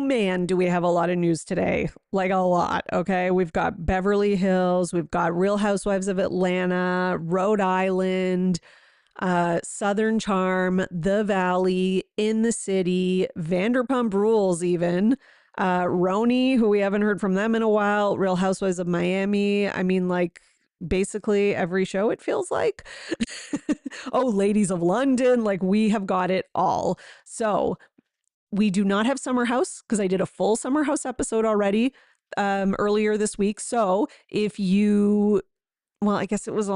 man, do we have a lot of news today. Like a lot, okay? We've got Beverly Hills, we've got Real Housewives of Atlanta, Rhode Island, Southern Charm, The Valley, In the City, Vanderpump Rules even, RHONY, who we haven't heard from them in a while, Real Housewives of Miami. I mean, like, basically every show it feels like. Oh, Ladies of London, like we have got it all. So we do not have Summer House because I did a full Summer House episode already earlier this week. So if you, well, I guess it was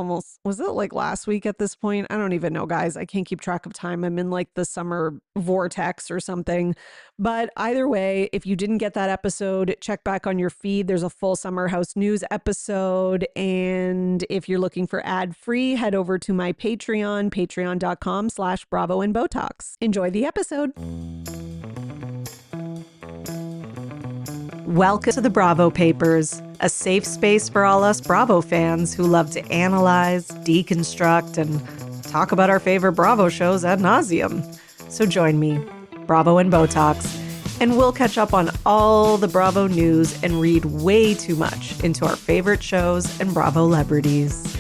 was it like last week at this point? I don't even know, guys. I can't keep track of time. I'm in like the summer vortex or something. But either way, if you didn't get that episode, check back on your feed. There's a full Summer House news episode. And if you're looking for ad free, head over to my Patreon, patreon.com/Bravo and Botox. Enjoy the episode. Welcome to the Bravo Papers, a safe space for all us Bravo fans who love to analyze, deconstruct, and talk about our favorite Bravo shows ad nauseum. So join me, Bravo and Botox, and we'll catch up on all the Bravo news and read way too much into our favorite shows and Bravo celebrities.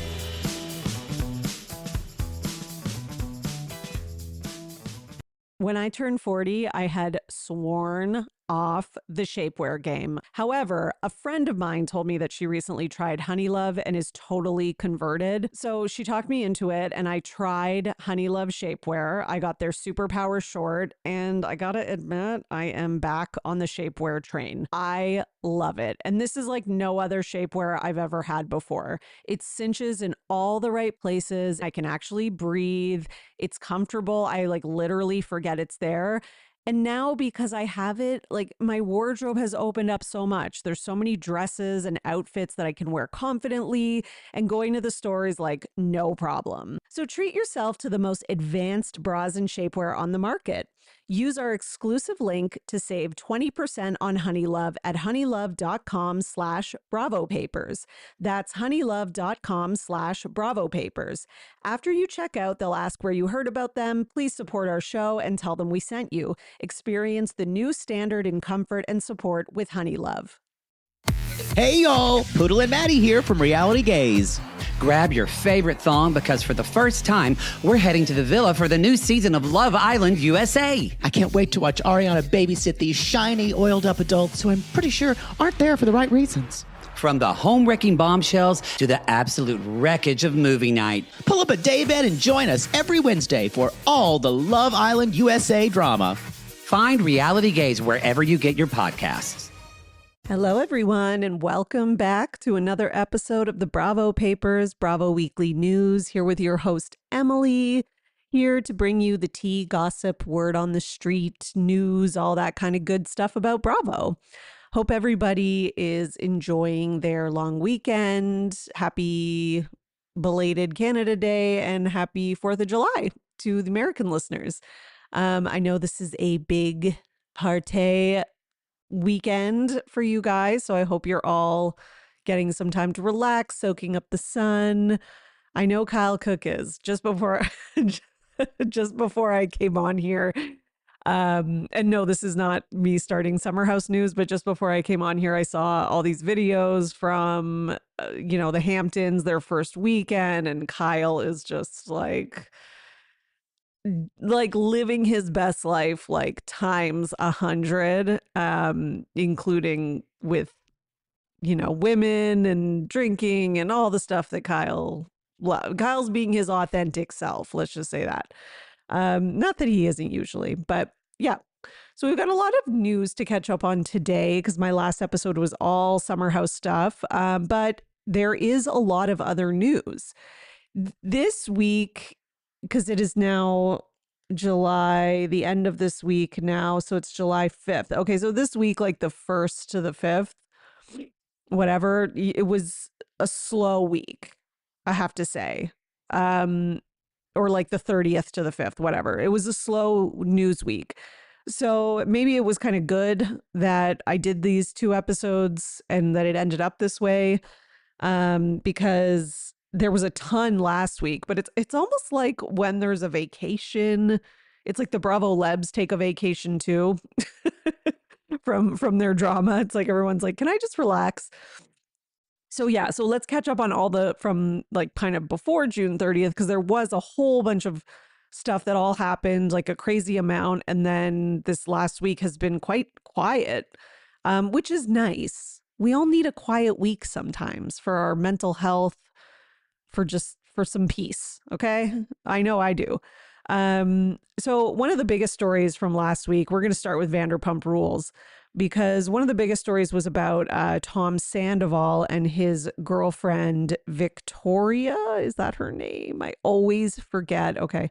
When I turned 40, I had sworn off the shapewear game. However, a friend of mine told me that she recently tried Honey Love and is totally converted. So she talked me into it and I tried Honey Love shapewear. I got their Superpower short and I gotta admit, I am back on the shapewear train. I love it. And this is like no other shapewear I've ever had before. It cinches in all the right places. I can actually breathe. It's comfortable. I like literally forget it's there. And now because I have it, like my wardrobe has opened up so much. There's so many dresses and outfits that I can wear confidently, and going to the store is like no problem. So treat yourself to the most advanced bras and shapewear on the market. Use our exclusive link to save 20% on Honey Love at honeylove.com/Bravo Papers. That's honeylove.com/Bravo Papers. After you check out, they'll ask where you heard about them. Please support our show and tell them we sent you. Experience the new standard in comfort and support with Honey Love. Hey y'all, Poodle and Maddie here from Reality Gaze. Grab your favorite thong because for the first time, we're heading to the villa for the new season of Love Island USA. I can't wait to watch Ariana babysit these shiny, oiled-up adults who I'm pretty sure aren't there for the right reasons. From the home-wrecking bombshells to the absolute wreckage of movie night. Pull up a daybed and join us every Wednesday for all the Love Island USA drama. Find Reality Gaze wherever you get your podcasts. Hello, everyone, and welcome back to another episode of the Bravo Papers, Bravo Weekly News, here with your host, Emily, here to bring you the tea, gossip, word on the street, news, all that kind of good stuff about Bravo. Hope everybody is enjoying their long weekend. Happy belated Canada Day and happy 4th of July to the American listeners. I know this is a big party weekend for you guys, so I hope you're all getting some time to relax, soaking up the sun. I know Kyle Cook is just before I came on here. And no, this is not me starting Summer House news, but just before I came on here, I saw all these videos from the Hamptons, their first weekend, and Kyle is just like living his best life, like times 100, including with, women and drinking and all the stuff that Kyle's being his authentic self. Let's just say that. Not that he isn't usually, but yeah. So we've got a lot of news to catch up on today because my last episode was all Summer House stuff. But there is a lot of other news this week, because it is now July, the end of this week now. So it's July 5th. Okay. So this week, like the 1st to the 5th, whatever, it was a slow week, I have to say. Or like the 30th to the 5th, whatever. It was a slow news week. So maybe it was kind of good that I did these 2 episodes and that it ended up this way, because there was a ton last week, but it's almost like when there's a vacation, it's like the Bravo Lebs take a vacation too from their drama. It's like everyone's like, can I just relax? So yeah, so let's catch up on all the from like kind of before June 30th, because there was a whole bunch of stuff that all happened, like a crazy amount. And then this last week has been quite quiet, which is nice. We all need a quiet week sometimes for our mental health, for some peace. Okay. I know I do. So one of the biggest stories from last week, we're going to start with Vanderpump Rules, because one of the biggest stories was about Tom Sandoval and his girlfriend, Victoria. Is that her name? I always forget. Okay.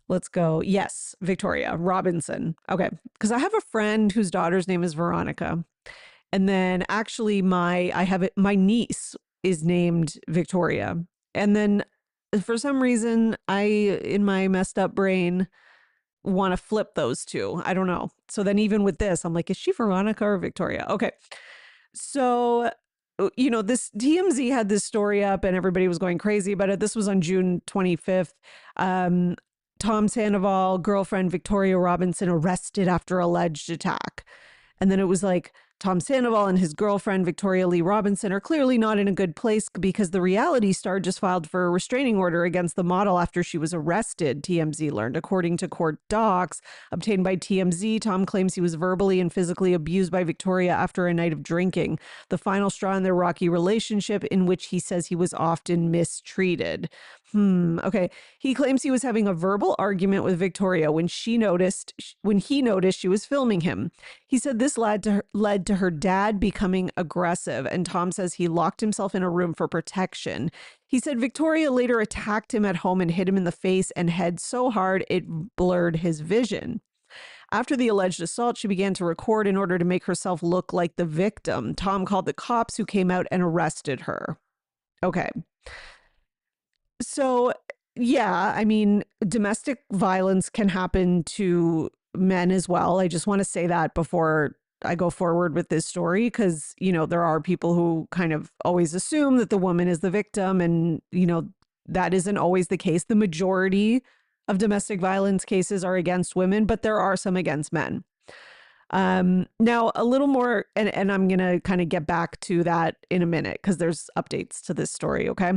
Let's go. Yes, Victoria Robinson. Okay. Because I have a friend whose daughter's name is Veronica. And then actually my niece is named Victoria. And then for some reason, in my messed up brain, want to flip those two. I don't know. So then even with this, I'm like, is she Veronica or Victoria? Okay. So, this TMZ had this story up and everybody was going crazy about it. This was on June 25th. Tom Sandoval, girlfriend Victoria Robinson, arrested after alleged attack. And then it was like, Tom Sandoval and his girlfriend, Victoria Lee Robinson, are clearly not in a good place because the reality star just filed for a restraining order against the model after she was arrested, TMZ learned. According to court docs obtained by TMZ, Tom claims he was verbally and physically abused by Victoria after a night of drinking, the final straw in their rocky relationship, in which he says he was often mistreated. Okay. He claims he was having a verbal argument with Victoria when he noticed she was filming him. He said this led to her dad becoming aggressive, and Tom says he locked himself in a room for protection. He said Victoria later attacked him at home and hit him in the face and head so hard it blurred his vision. After the alleged assault, she began to record in order to make herself look like the victim. Tom called the cops, who came out and arrested her. Okay. So, yeah, I mean, domestic violence can happen to men as well. I just want to say that before I go forward with this story, because, there are people who kind of always assume that the woman is the victim, and, that isn't always the case. The majority of domestic violence cases are against women, but there are some against men. Now a little more, and I'm going to kind of get back to that in a minute, because there's updates to this story. Okay.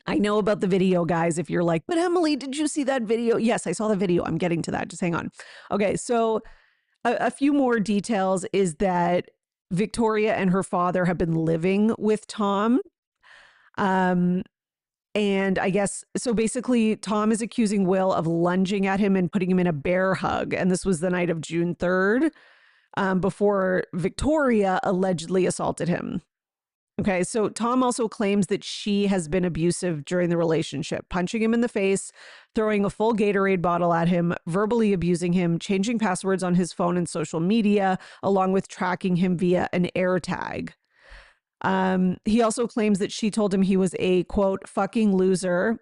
I know about the video, guys. If you're like, but Emily, did you see that video? Yes, I saw the video. I'm getting to that. Just hang on. Okay. So a few more details is that Victoria and her father have been living with Tom. And I guess, so basically Tom is accusing Will of lunging at him and putting him in a bear hug. And this was the night of June 3rd, before Victoria allegedly assaulted him. Okay, so Tom also claims that she has been abusive during the relationship, punching him in the face, throwing a full Gatorade bottle at him, verbally abusing him, changing passwords on his phone and social media, along with tracking him via an AirTag. He also claims that she told him he was a, quote, fucking loser.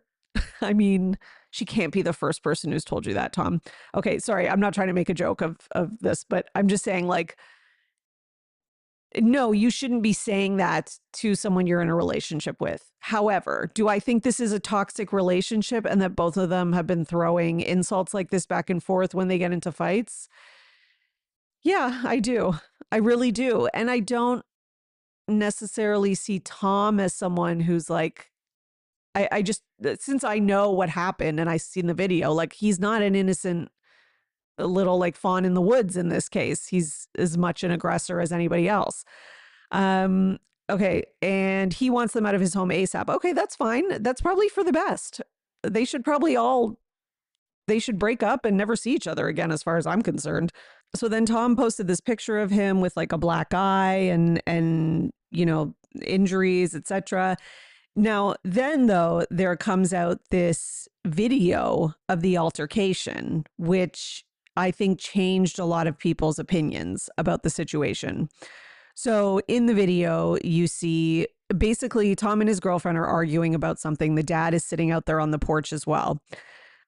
I mean, she can't be the first person who's told you that, Tom. Okay, sorry, I'm not trying to make a joke of this, but I'm just saying, like, no, you shouldn't be saying that to someone you're in a relationship with. However, do I think this is a toxic relationship and that both of them have been throwing insults like this back and forth when they get into fights? Yeah, I do. I really do. And I don't necessarily see Tom as someone who's like, I just, since I know what happened and I've seen the video, like, he's not an innocent little like fawn in the woods in this case. He's as much an aggressor as anybody else. Okay. And he wants them out of his home ASAP. Okay, that's fine. That's probably for the best. They should break up and never see each other again, as far as I'm concerned. So then Tom posted this picture of him with like a black eye and injuries, etc. Now, then, though, there comes out this video of the altercation, which I think changed a lot of people's opinions about the situation. So in the video, you see basically Tom and his girlfriend are arguing about something. The dad is sitting out there on the porch as well.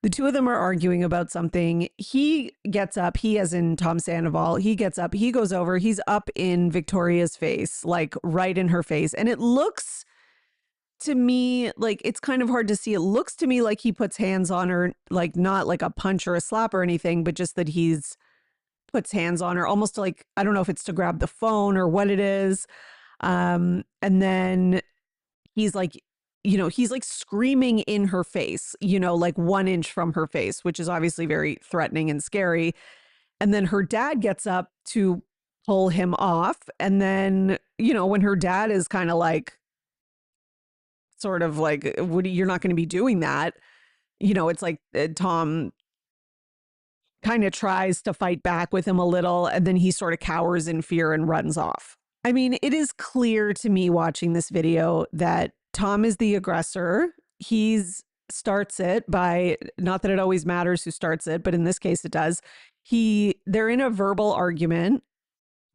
The two of them are arguing about something. He gets up, he as in Tom Sandoval, he gets up, he goes over, he's up in Victoria's face, like right in her face. And it looks to me like, it's kind of hard to see. It looks to me like he puts hands on her, like not like a punch or a slap or anything, but just that he's puts hands on her, almost like, I don't know if it's to grab the phone or what it is. And then he's like, he's like screaming in her face, like 1 inch from her face, which is obviously very threatening and scary. And then her dad gets up to pull him off. And then, when her dad is kind of like, sort of like, you're not going to be doing that. It's like Tom kind of tries to fight back with him a little, and then he sort of cowers in fear and runs off. I mean, it is clear to me watching this video that Tom is the aggressor. He's starts it by, not that it always matters who starts it, but in this case it does. They're in a verbal argument.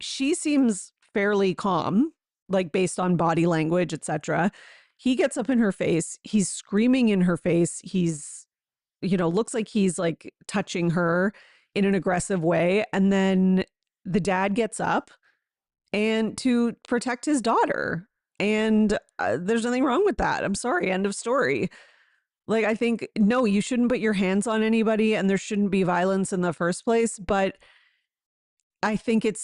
She seems fairly calm, like based on body language, etc. He gets up in her face. He's screaming in her face. He's, looks like he's like touching her in an aggressive way. And then the dad gets up and to protect his daughter. And there's nothing wrong with that. I'm sorry. End of story. Like, I think, no, you shouldn't put your hands on anybody and there shouldn't be violence in the first place. But I think it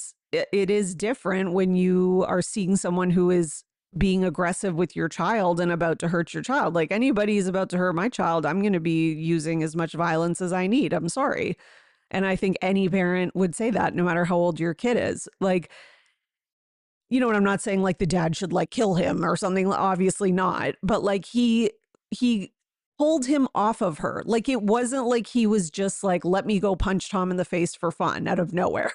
is different when you are seeing someone who is being aggressive with your child and about to hurt your child. Like, anybody's about to hurt my child, I'm going to be using as much violence as I need. I'm sorry. And I think any parent would say that, no matter how old your kid is. Like, and I'm not saying like the dad should like kill him or something, obviously not, but like he pulled him off of her. Like, it wasn't like he was just like, let me go punch Tom in the face for fun out of nowhere.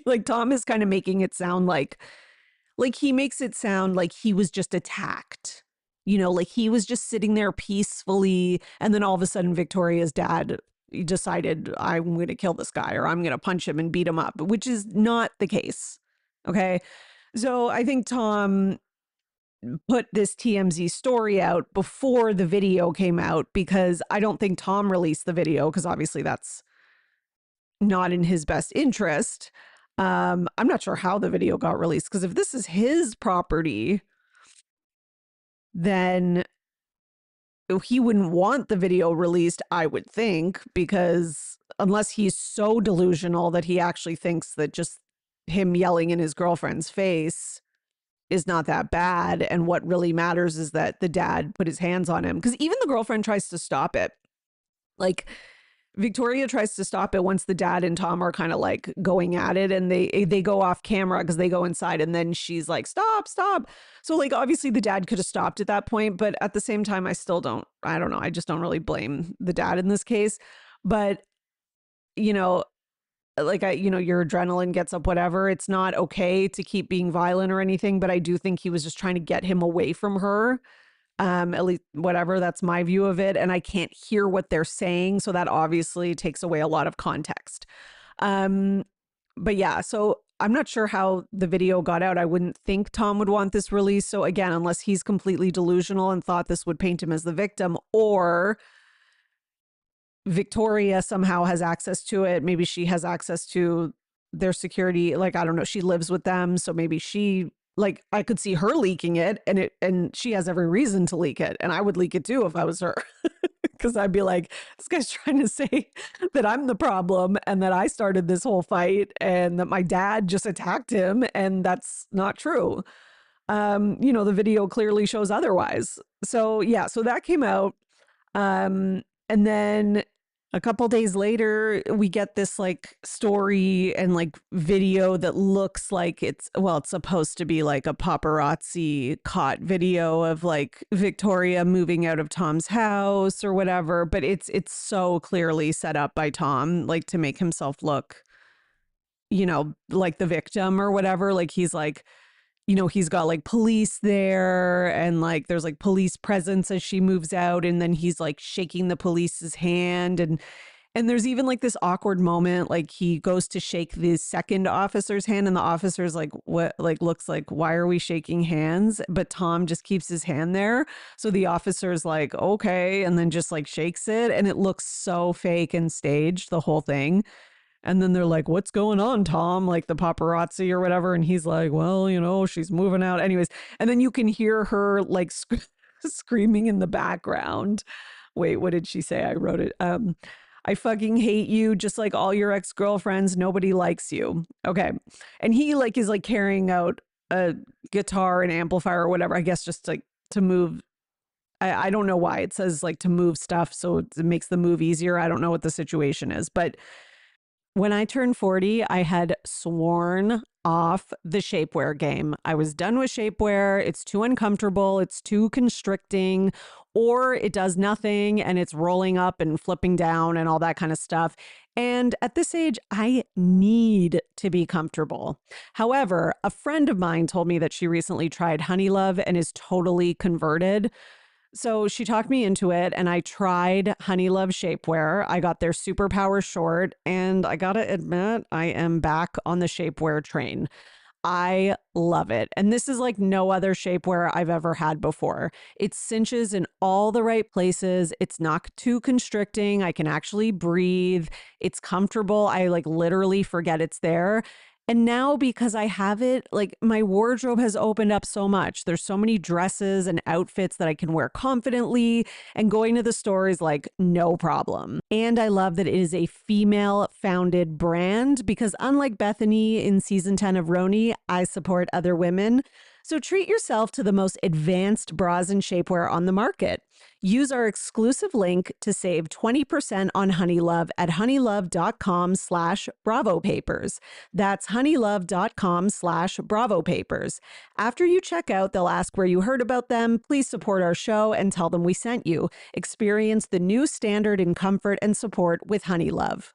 like Tom is kind of making it sound like he makes it sound like he was just attacked, like he was just sitting there peacefully. And then all of a sudden Victoria's dad decided, I'm going to kill this guy, or I'm going to punch him and beat him up, which is not the case. Okay. So I think Tom put this TMZ story out before the video came out, because I don't think Tom released the video, because obviously that's not in his best interest. I'm not sure how the video got released, because if this is his property, then he wouldn't want the video released, I would think, because unless he's so delusional that he actually thinks that just him yelling in his girlfriend's face is not that bad, and what really matters is that the dad put his hands on him. Because even the girlfriend tries to stop it. Like, Victoria tries to stop it once the dad and Tom are kind of like going at it, and they go off camera because they go inside, and then she's like, stop. So like, obviously the dad could have stopped at that point, but at the same time, I don't know. I just don't really blame the dad in this case. But, like, your adrenaline gets up, whatever. It's not okay to keep being violent or anything, but I do think he was just trying to get him away from her. At least, whatever, that's my view of it. And I can't hear what they're saying, so that obviously takes away a lot of context. But yeah, so I'm not sure how the video got out. I wouldn't think Tom would want this released. So again, unless he's completely delusional and thought this would paint him as the victim, or Victoria somehow has access to it. Maybe she has access to their security. Like, I don't know, she lives with them. So maybe she, like, I could see her leaking it, and she has every reason to leak it. And I would leak it too if I was her, because I'd be like, this guy's trying to say that I'm the problem and that I started this whole fight and that my dad just attacked him. And that's not true. The video clearly shows otherwise. So yeah, so that came out. And then a couple days later, we get this like story and like video that looks like it's supposed to be like a paparazzi caught video of like Victoria moving out of Tom's house or whatever. But it's so clearly set up by Tom, like to make himself look, like the victim or whatever. Like, he's like, he's got like police there, and like there's like police presence as she moves out, and then he's like shaking the police's hand, and there's even like this awkward moment, like he goes to shake the second officer's hand, and the officer's like, what, like, looks like, why are we shaking hands? But Tom just keeps his hand there, so the officer's like, okay, and then just like shakes it, and it looks so fake and staged, the whole thing. And then they're like, what's going on, Tom? Like the paparazzi or whatever. And he's like, well, she's moving out. Anyways. And then you can hear her like screaming in the background. Wait, what did she say? I wrote it. I fucking hate you just like all your ex-girlfriends. Nobody likes you. Okay. And he like is like carrying out a guitar and amplifier or whatever, I guess just like to move. I don't know why it says like to move stuff. So it makes the move easier. I don't know what the situation is. But when I turned 40, I had sworn off the shapewear game. I was done with shapewear. It's too uncomfortable. It's too constricting, or it does nothing and it's rolling up and flipping down and all that kind of stuff. And at this age, I need to be comfortable. However, a friend of mine told me that she recently tried Honey Love and is totally converted. So she talked me into it and I tried Honey Love shapewear. I got their Superpower short and I gotta admit, I am back on the shapewear train. I love it. And this is like no other shapewear I've ever had before. It cinches in all the right places. It's not too constricting. I can actually breathe. It's comfortable. I like literally forget it's there. And now because I have it, like my wardrobe has opened up so much. There's so many dresses and outfits that I can wear confidently, and going to the store is like no problem. And I love that it is a female founded brand because unlike Bethany in season 10 of RHONY, I support other women. So treat yourself to the most advanced bras and shapewear on the market. Use our exclusive link to save 20% on Honey Love at honeylove.com/bravopapers. That's honeylove.com/bravopapers. After you check out, they'll ask where you heard about them. Please support our show and tell them we sent you. Experience the new standard in comfort and support with Honey Love.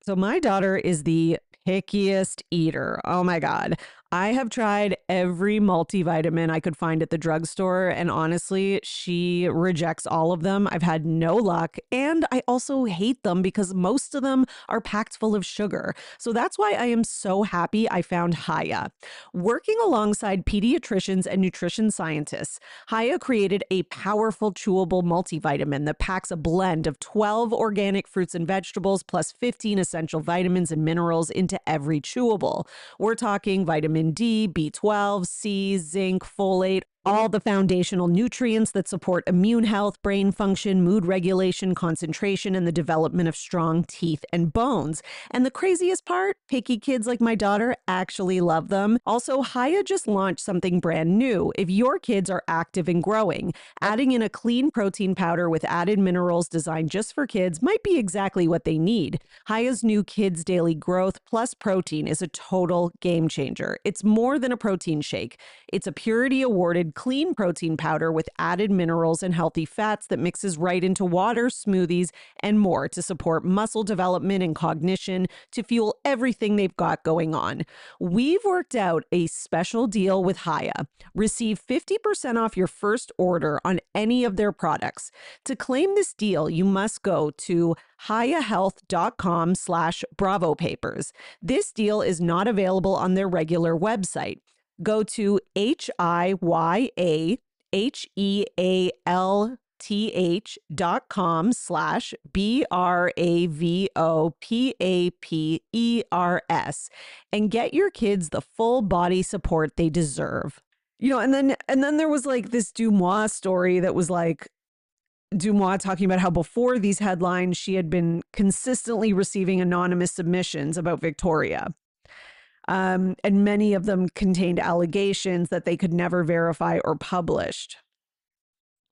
So my daughter is the pickiest eater. Oh my God. I have tried every multivitamin I could find at the drugstore, and honestly, she rejects all of them. I've had no luck, and I also hate them because most of them are packed full of sugar. So that's why I am so happy I found Haya. Working alongside pediatricians and nutrition scientists, Haya created a powerful chewable multivitamin that packs a blend of 12 organic fruits and vegetables plus 15 essential vitamins and minerals into every chewable. We're talking vitamin D, B12, C, zinc, folate, all the foundational nutrients that support immune health, brain function, mood regulation, concentration, and the development of strong teeth and bones. And the craziest part, picky kids like my daughter actually love them. Also, Haya just launched something brand new. If your kids are active and growing, adding in a clean protein powder with added minerals designed just for kids might be exactly what they need. Haya's new Kids Daily Growth Plus Protein is a total game changer. It's more than a protein shake. It's a Purity Awarded clean protein powder with added minerals and healthy fats that mixes right into water, smoothies, and more to support muscle development and cognition to fuel everything they've got going on. We've worked out a special deal with Haya. Receive 50% off your first order on any of their products. To claim this deal, you must go to hayahealth.com/bravopapers. This deal is not available on their regular website. Go to hayahealth.com/bravopapers and get your kids the full body support they deserve. You know, and then there was like this Dumois story that was like Dumois talking about how before these headlines, she had been consistently receiving anonymous submissions about Victoria. And many of them contained allegations that they could never verify or published.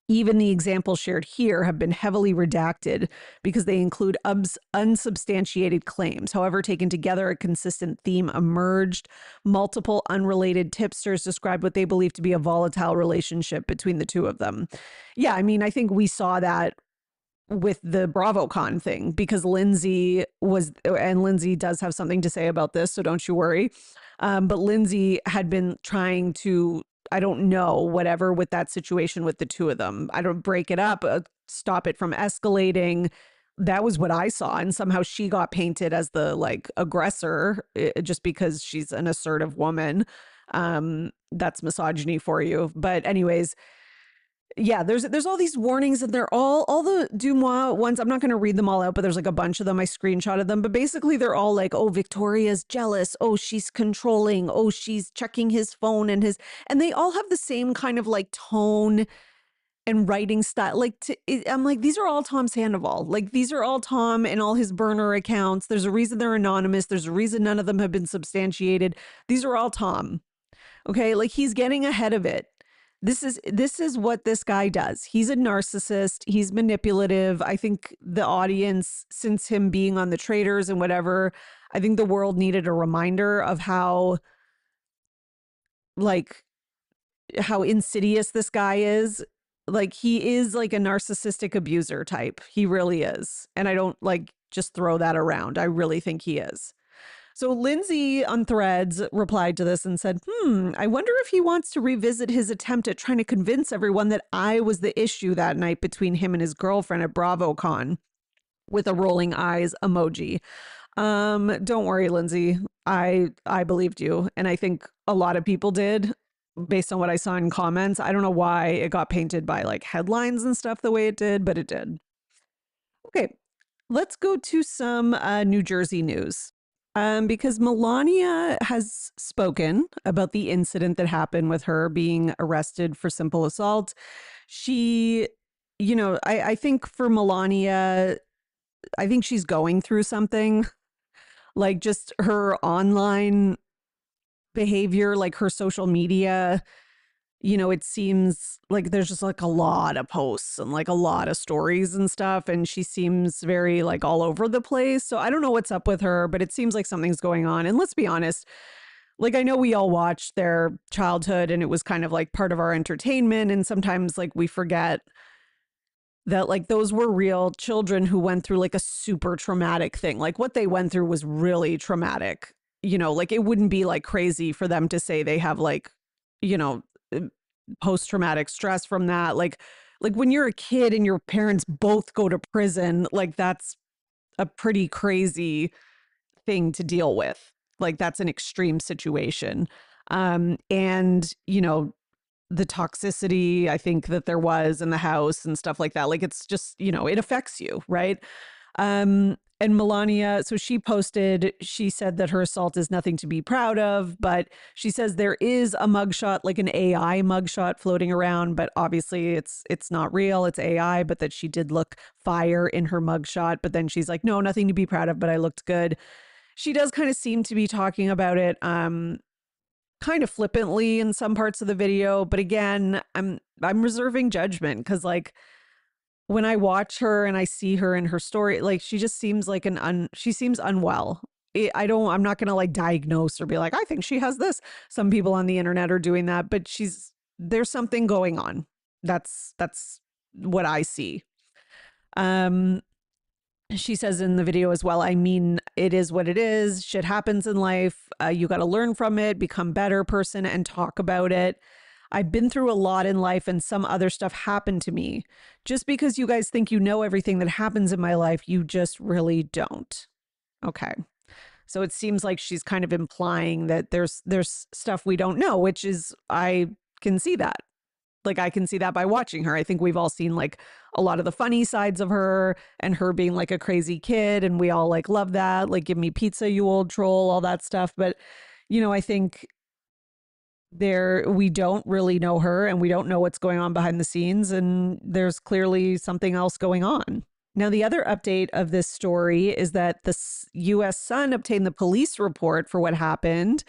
Even the examples shared here have been heavily redacted because they include unsubstantiated claims. However, taken together, a consistent theme emerged. Multiple unrelated tipsters described what they believe to be a volatile relationship between the two of them. Yeah, I mean, I think we saw that with the BravoCon thing because Lindsay does have something to say about this, so don't you worry. But Lindsay had been trying to, I don't know, whatever with that situation with the two of them. I don't break it up, stop it from escalating. That was what I saw. And somehow she got painted as the like aggressor just because she's an assertive woman. That's misogyny for you. But anyways, yeah, there's all these warnings and they're all the Dumois ones. I'm not going to read them all out, but there's like a bunch of them. I screenshotted them, but basically they're all like, oh, Victoria's jealous. Oh, she's controlling. Oh, she's checking his phone and they all have the same kind of like tone and writing style. I'm like, these are all Tom Sandoval. Like, these are all Tom and all his burner accounts. There's a reason they're anonymous. There's a reason none of them have been substantiated. These are all Tom. Okay, like he's getting ahead of it. This is what this guy does. He's a narcissist. He's manipulative. I think the audience, since him being on the Traitors and whatever, I think the world needed a reminder of how insidious this guy is. Like, he is like a narcissistic abuser type. He really is. And I don't like just throw that around. I really think he is. So Lindsay on Threads replied to this and said, I wonder if he wants to revisit his attempt at trying to convince everyone that I was the issue that night between him and his girlfriend at BravoCon, with a rolling eyes emoji. Don't worry, Lindsay. I believed you. And I think a lot of people did, based on what I saw in comments. I don't know why it got painted by like headlines and stuff the way it did, but it did. Okay, let's go to some New Jersey news. Because Melania has spoken about the incident that happened with her being arrested for simple assault. She, I think for Melania, I think she's going through something, like just her online behavior, like her social media. It seems like there's just like a lot of posts and like a lot of stories and stuff. And she seems very like all over the place. So I don't know what's up with her, but it seems like something's going on. And let's be honest, like I know we all watched their childhood and it was kind of like part of our entertainment. And sometimes like we forget that like those were real children who went through like a super traumatic thing. Like what they went through was really traumatic. Like it wouldn't be like crazy for them to say they have like, post-traumatic stress from that. Like when you're a kid and your parents both go to prison, like that's a pretty crazy thing to deal with. Like that's an extreme situation. And the toxicity I think that there was in the house and stuff like that. Like it's just, it affects you, right? And Melania, so she posted, she said that her assault is nothing to be proud of, but she says there is a mugshot, like an AI mugshot floating around, but obviously it's not real, it's AI, but that she did look fire in her mugshot. But then she's like, no, nothing to be proud of, but I looked good. She does kind of seem to be talking about it kind of flippantly in some parts of the video. But again, I'm reserving judgment because like, when I watch her and I see her in her story, like she just seems like she seems unwell. I'm not going to like diagnose or be like, I think she has this. Some people on the internet are doing that, but there's something going on. That's what I see. She says in the video as well, I mean, it is what it is. Shit happens in life. You got to learn from it, become a better person and talk about it. I've been through a lot in life and some other stuff happened to me. Just because you guys think you know everything that happens in my life, you just really don't. Okay. So it seems like she's kind of implying that there's stuff we don't know, which is, I can see that. Like I can see that by watching her. I think we've all seen like a lot of the funny sides of her and her being like a crazy kid. And we all like love that. Like, give me pizza, you old troll, all that stuff. But, I think we don't really know her and we don't know what's going on behind the scenes, and there's clearly something else going on. Now, the other update of this story is that the U.S. Sun obtained the police report for what happened.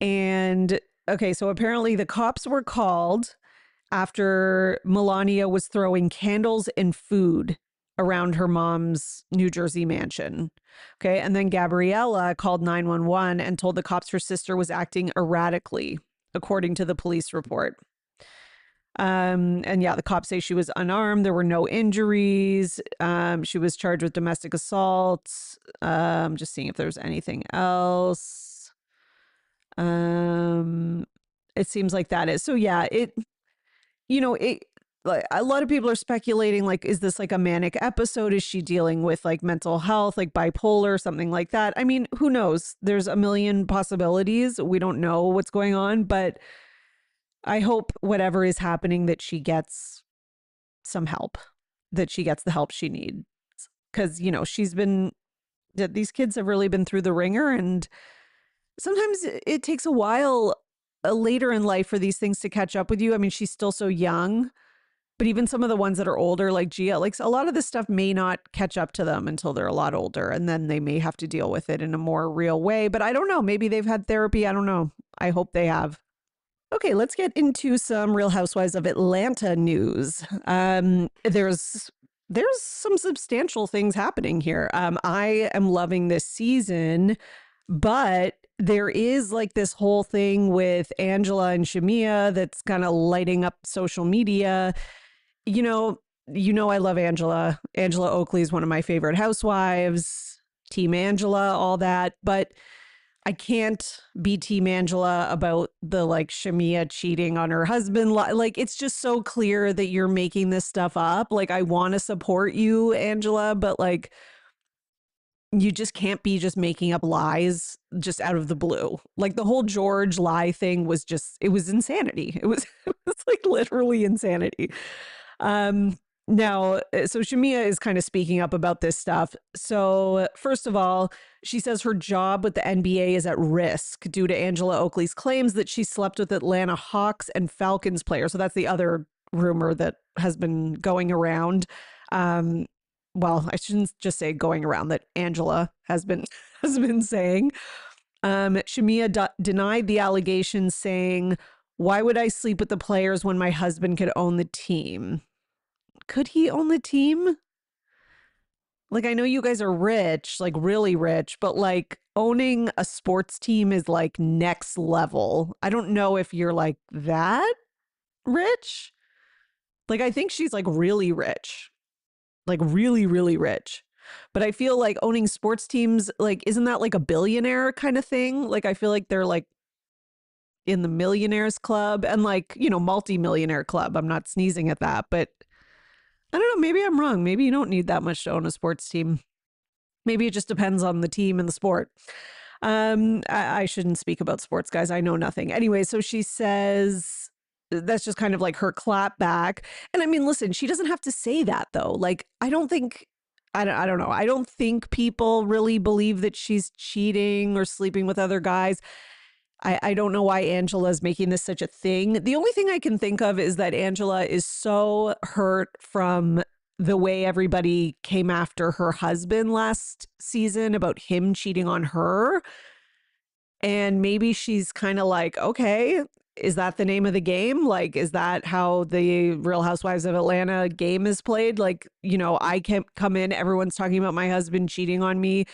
And okay, so apparently the cops were called after Melania was throwing candles and food around her mom's New Jersey mansion. Okay, and then Gabriella called 911 and told the cops her sister was acting erratically, according to the police report. And yeah, the cops say she was unarmed. There were no injuries. She was charged with domestic assault. Just seeing if there's anything else. It seems like that is. So yeah, like a lot of people are speculating, like, is this like a manic episode? Is she dealing with like mental health, like bipolar, something like that? I mean, who knows? There's a million possibilities. We don't know what's going on, but I hope whatever is happening that she gets some help, that she gets the help she needs. Because, these kids have really been through the ringer, and sometimes it takes a while later in life for these things to catch up with you. I mean, she's still so young. But even some of the ones that are older, like Gia, like a lot of this stuff may not catch up to them until they're a lot older. And then they may have to deal with it in a more real way. But I don't know. Maybe they've had therapy. I don't know. I hope they have. Okay, let's get into some Real Housewives of Atlanta news. There's some substantial things happening here. I am loving this season, but there is like this whole thing with Angela and Shamia that's kind of lighting up social media. You know, I love Angela. Angela Oakley is one of my favorite housewives. Team Angela, all that, but I can't be Team Angela about the like Shamia cheating on her husband. Like, it's just so clear that you're making this stuff up. Like, I want to support you, Angela, but like, you just can't be just making up lies just out of the blue. Like the whole George lie thing was just, it was insanity. It was, it was like literally insanity. Now, so Shamia is kind of speaking up about this stuff. So first of all, she says her job with the NBA is at risk due to Angela Oakley's claims that she slept with Atlanta Hawks and Falcons players. So that's the other rumor that has been going around. Well, I shouldn't just say going around, that Angela has been saying. Shamia denied the allegations, saying, "Why would I sleep with the players when my husband could own the team?" Could he own the team? Like, I know you guys are rich, like really rich, but like owning a sports team is like next level. I don't know if you're like that rich. Like, I think she's like really rich, like really, really rich. But I feel like owning sports teams, like, isn't that like a billionaire kind of thing? Like, I feel like they're like in the millionaires club and like, you know, multi-millionaire club. I'm not sneezing at that, but I don't know. Maybe I'm wrong. Maybe you don't need that much to own a sports team. Maybe it just depends on the team and the sport. I shouldn't speak about sports, guys. I know nothing. Anyway, so she says that's just kind of like her clap back. And I mean, listen, she doesn't have to say that though. Like, I don't know. I don't think people really believe that she's cheating or sleeping with other guys. I don't know why Angela is making this such a thing. The only thing I can think of is that Angela is so hurt from the way everybody came after her husband last season about him cheating on her. And maybe she's kind of like, okay, is that the name of the game? Like, is that how the Real Housewives of Atlanta game is played? Like, you know, I can't come in, everyone's talking about my husband cheating on me.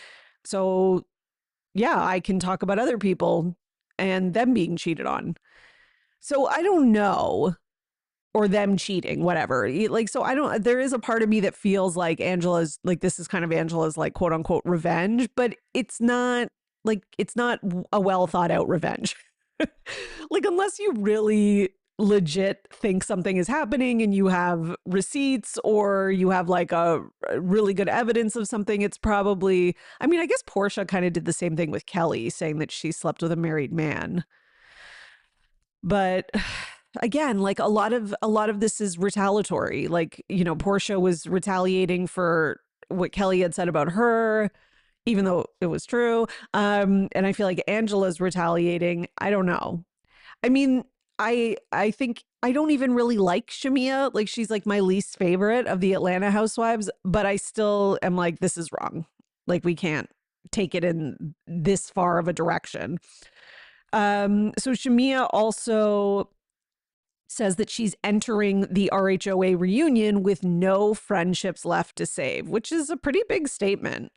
So yeah, I can talk about other people and them being cheated on. So I don't know, or them cheating, whatever. Like, so I don't, there is a part of me that feels like Angela's, like, this is kind of Angela's, like, quote unquote revenge, but it's not like, it's not a well thought out revenge. Like, unless you really legit think something is happening and you have receipts or you have like a really good evidence of something, it's probably, I mean, I guess Portia kind of did the same thing with Kelly, saying that she slept with a married man. But again, like a lot of this is retaliatory. Like, you know, Portia was retaliating for what Kelly had said about her, even though it was true. And I feel like Angela's retaliating. I don't know. I mean, I think I don't even really like Shamia. Like, she's like my least favorite of the Atlanta housewives, but I still am like, this is wrong. Like, we can't take it in this far of a direction. So Shamia also says that she's entering the RHOA reunion with no friendships left to save, which is a pretty big statement.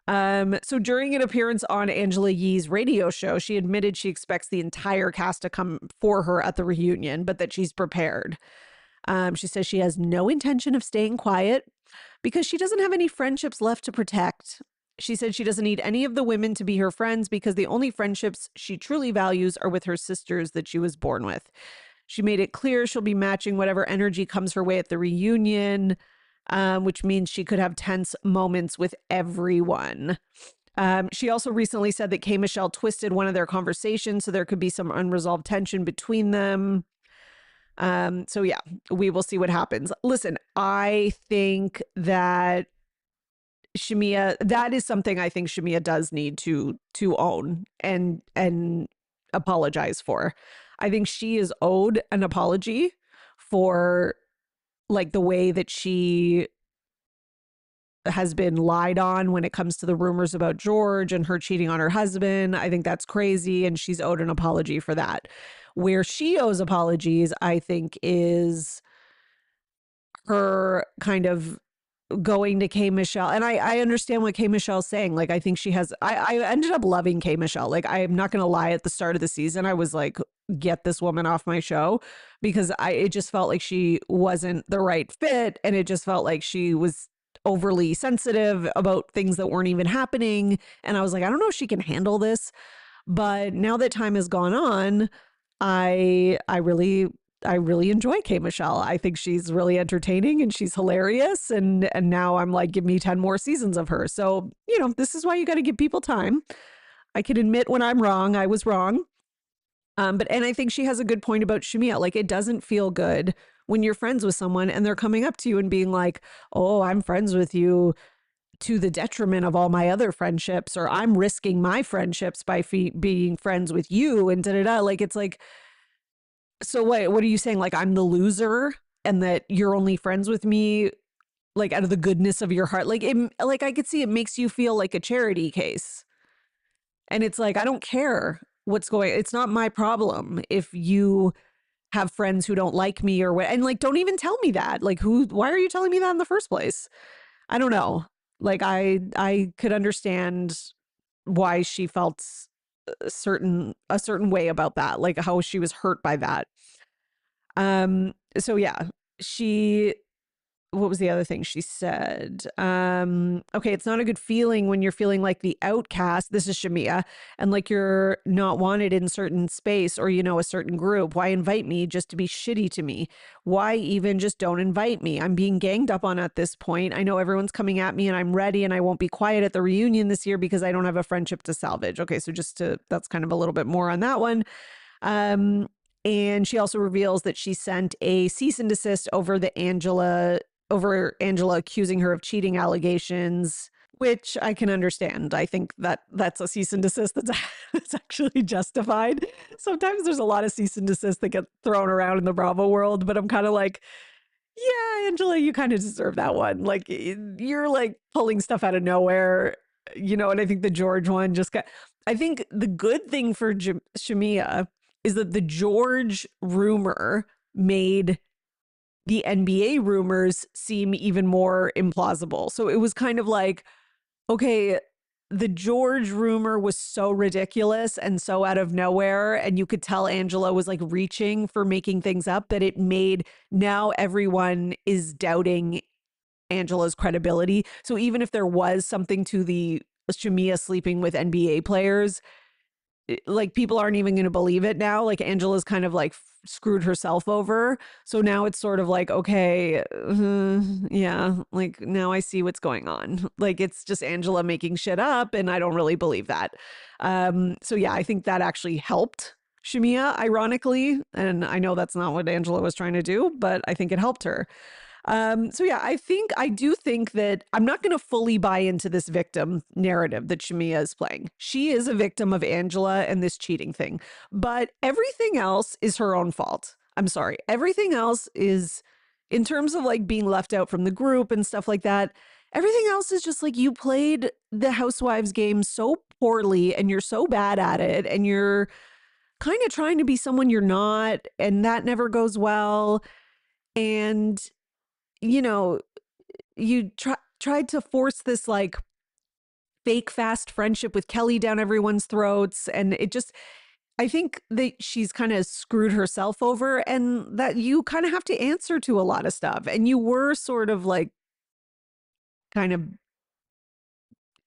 So during an appearance on Angela Yee's radio show, she admitted she expects the entire cast to come for her at the reunion, but that she's prepared. She says she has no intention of staying quiet because she doesn't have any friendships left to protect. She said she doesn't need any of the women to be her friends because the only friendships she truly values are with her sisters that she was born with. She made it clear she'll be matching whatever energy comes her way at the reunion, which means she could have tense moments with everyone. She also recently said that K. Michelle twisted one of their conversations, so there could be some unresolved tension between them. So yeah, we will see what happens. Listen, I think that Shamia, that is something I think Shamia does need to own and apologize for. I think she is owed an apology for like the way that she has been lied on when it comes to the rumors about George and her cheating on her husband. I think that's crazy, and she's owed an apology for that. Where she owes apologies, I think, is her kind of going to K Michelle. And I understand what K Michelle's saying. Like, I think she has, I ended up loving K Michelle. Like, I'm not going to lie, at the start of the season, I was like, get this woman off my show, because it just felt like she wasn't the right fit. And it just felt like she was overly sensitive about things that weren't even happening. And I was like, I don't know if she can handle this. But now that time has gone on, I really enjoy K Michelle. I think she's really entertaining and she's hilarious. And now I'm like, give me 10 more seasons of her. So, you know, this is why you got to give people time. I can admit when I'm wrong, I was wrong. And I think she has a good point about Shamia. Like, it doesn't feel good when you're friends with someone and they're coming up to you and being like, oh, I'm friends with you to the detriment of all my other friendships, or I'm risking my friendships by being friends with you, and da-da-da. Like, it's like, so what are you saying? Like, I'm the loser and that you're only friends with me, like, out of the goodness of your heart? Like, like, I could see it makes you feel like a charity case. And it's like, I don't care what's going, it's not my problem if you have friends who don't like me or what. And like, don't even tell me that. Like, why are you telling me that in the first place? I don't know. Like, I could understand why she felt a certain way about that, like how she was hurt by that. So yeah, what was the other thing she said? Okay, it's not a good feeling when you're feeling like the outcast. This is Shamia, and like you're not wanted in certain space or, you know, a certain group. Why invite me just to be shitty to me? Why even just don't invite me? I'm being ganged up on at this point. I know everyone's coming at me and I'm ready, and I won't be quiet at the reunion this year because I don't have a friendship to salvage. Okay, so that's kind of a little bit more on that one. And she also reveals that she sent a cease and desist over Angela accusing her of cheating allegations, which I can understand. I think that's a cease and desist that's actually justified. Sometimes there's a lot of cease and desist that get thrown around in the Bravo world, but I'm kind of like, yeah, Angela, you kind of deserve that one. Like, you're like pulling stuff out of nowhere, you know. And I think the George one I think the good thing for Shamia is that the George rumor made the NBA rumors seem even more implausible. So it was kind of like, okay, the George rumor was so ridiculous and so out of nowhere, and you could tell Angela was like reaching for making things up, that it made, now everyone is doubting Angela's credibility. So even if there was something to the Shamia sleeping with NBA players, like, people aren't even going to believe it now. Like, Angela's kind of like screwed herself over. So now it's sort of like, okay, yeah, like, now I see what's going on. Like, it's just Angela making shit up, and I don't really believe that. So yeah, I think that actually helped Shamia, ironically. And I know that's not what Angela was trying to do, but I think it helped her. So yeah, I do think that I'm not going to fully buy into this victim narrative that Shamia is playing. She is a victim of Angela and this cheating thing, but everything else is her own fault. I'm sorry. Everything else is, in terms of like being left out from the group and stuff like that, everything else is just like, you played the housewives game so poorly and you're so bad at it, and you're kind of trying to be someone you're not, and that never goes well. And you know, you tried to force this like fake fast friendship with Kelly down everyone's throats. And I think that she's kind of screwed herself over, and that you kind of have to answer to a lot of stuff. And you were sort of like kind of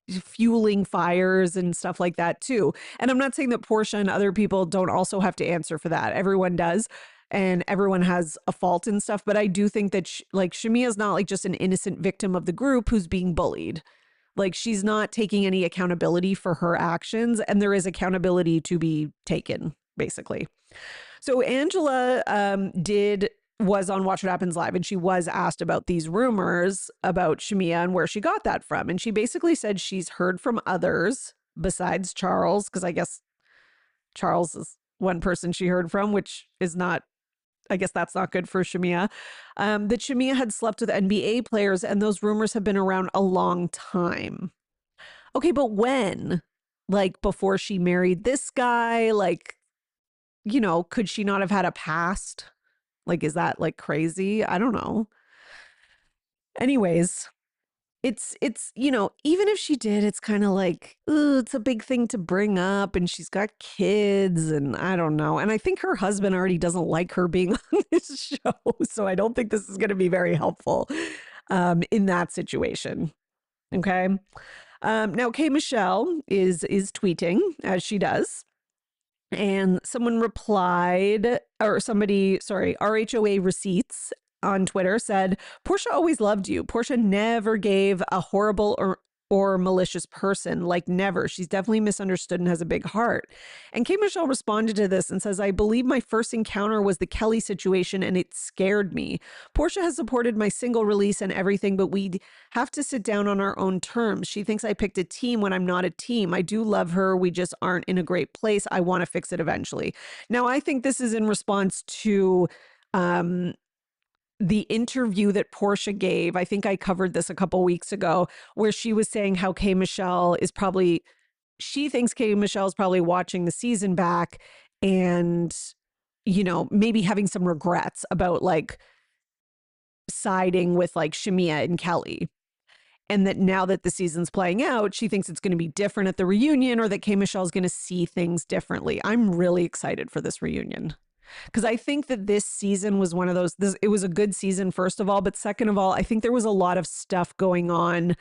fueling fires and stuff like that too. And I'm not saying that Portia and other people don't also have to answer for that. Everyone does. And everyone has a fault and stuff. But I do think that like, Shamia's not like just an innocent victim of the group who's being bullied. Like, she's not taking any accountability for her actions, and there is accountability to be taken, basically. So Angela was on Watch What Happens Live, and she was asked about these rumors about Shamia and where she got that from. And she basically said she's heard from others besides Charles, because I guess Charles is one person she heard from, which is not I guess that's not good for Shamia. That Shamia had slept with NBA players, and those rumors have been around a long time. Okay, but when? Like before she married this guy? Like, could she not have had a past? Like, is that like crazy? I don't know. Anyways, it's even if she did, it's kind of like, ooh, it's a big thing to bring up, and she's got kids, and I don't know. And I think her husband already doesn't like her being on this show, so I don't think this is going to be very helpful in that situation. Okay. Now K Michelle is tweeting as she does. And someone replied, or somebody, sorry, RHOA Receipts on Twitter said, Portia always loved you. Portia never gave a horrible or malicious person, like never. She's definitely misunderstood and has a big heart. And Kate Michelle responded to this and says, I believe my first encounter was the Kelly situation and it scared me. Portia has supported my single release and everything, but we have to sit down on our own terms. She thinks I picked a team when I'm not a team. I do love her. We just aren't in a great place. I want to fix it eventually. Now, I think this is in response to the interview that Portia gave. I think I covered this a couple weeks ago, where she was saying how K Michelle is probably, she thinks K Michelle is probably watching the season back and, maybe having some regrets about like siding with like Shamia and Kelly. And that now that the season's playing out, she thinks it's going to be different at the reunion, or that K Michelle is going to see things differently. I'm really excited for this reunion. Because I think that this season was one of those, it was a good season, first of all. But second of all, I think there was a lot of stuff going on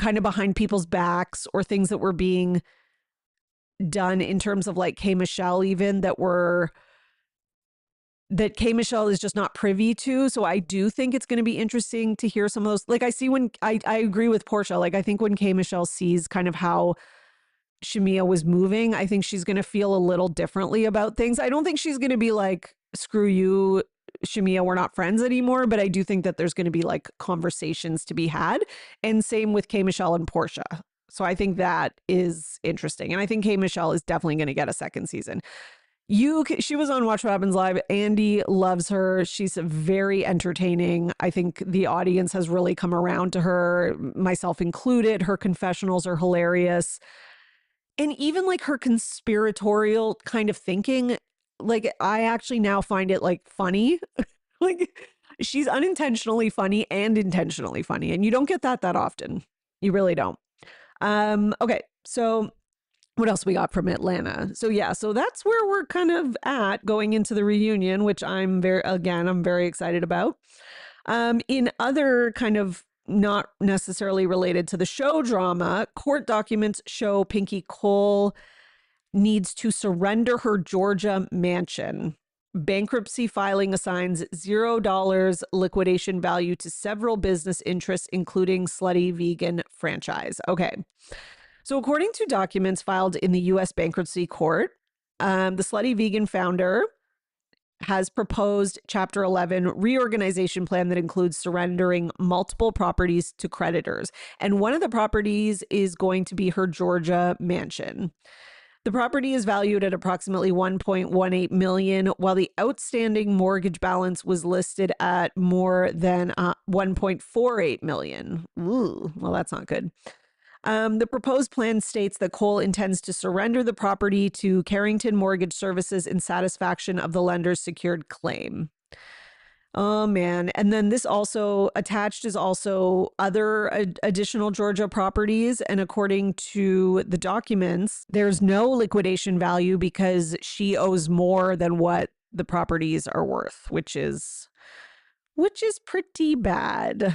kind of behind people's backs, or things that were being done in terms of like K Michelle, even that K Michelle is just not privy to. So I do think it's going to be interesting to hear some of those. Like I see when I agree with Portia. Like I think when K Michelle sees kind of how Shamia was moving, I think she's going to feel a little differently about things. I don't think she's going to be like, screw you, Shamia, we're not friends anymore. But I do think that there's going to be like conversations to be had. And same with K Michelle and Portia. So I think that is interesting. And I think K Michelle is definitely going to get a second season. She was on Watch What Happens Live. Andy loves her. She's very entertaining. I think the audience has really come around to her, myself included. Her confessionals are hilarious. And even like her conspiratorial kind of thinking, like I actually now find it like funny. Like she's unintentionally funny and intentionally funny. And you don't get that often. You really don't. Okay. So what else we got from Atlanta? So yeah, so that's where we're kind of at going into the reunion, which I'm very excited about. In other kind of not necessarily related to the show drama, court documents show Pinky Cole needs to surrender her Georgia mansion. Bankruptcy filing assigns $0 liquidation value to several business interests, including Slutty Vegan franchise. Okay. So according to documents filed in the U.S. Bankruptcy Court, the Slutty Vegan founder has proposed Chapter 11 reorganization plan that includes surrendering multiple properties to creditors. And one of the properties is going to be her Georgia mansion. The property is valued at approximately $1.18 million, while the outstanding mortgage balance was listed at more than $1.48 million. Ooh, well, that's not good. The proposed plan states that Cole intends to surrender the property to Carrington Mortgage Services in satisfaction of the lender's secured claim. Oh, man. And then this also attached is also other additional Georgia properties. And according to the documents, there's no liquidation value because she owes more than what the properties are worth, which is pretty bad.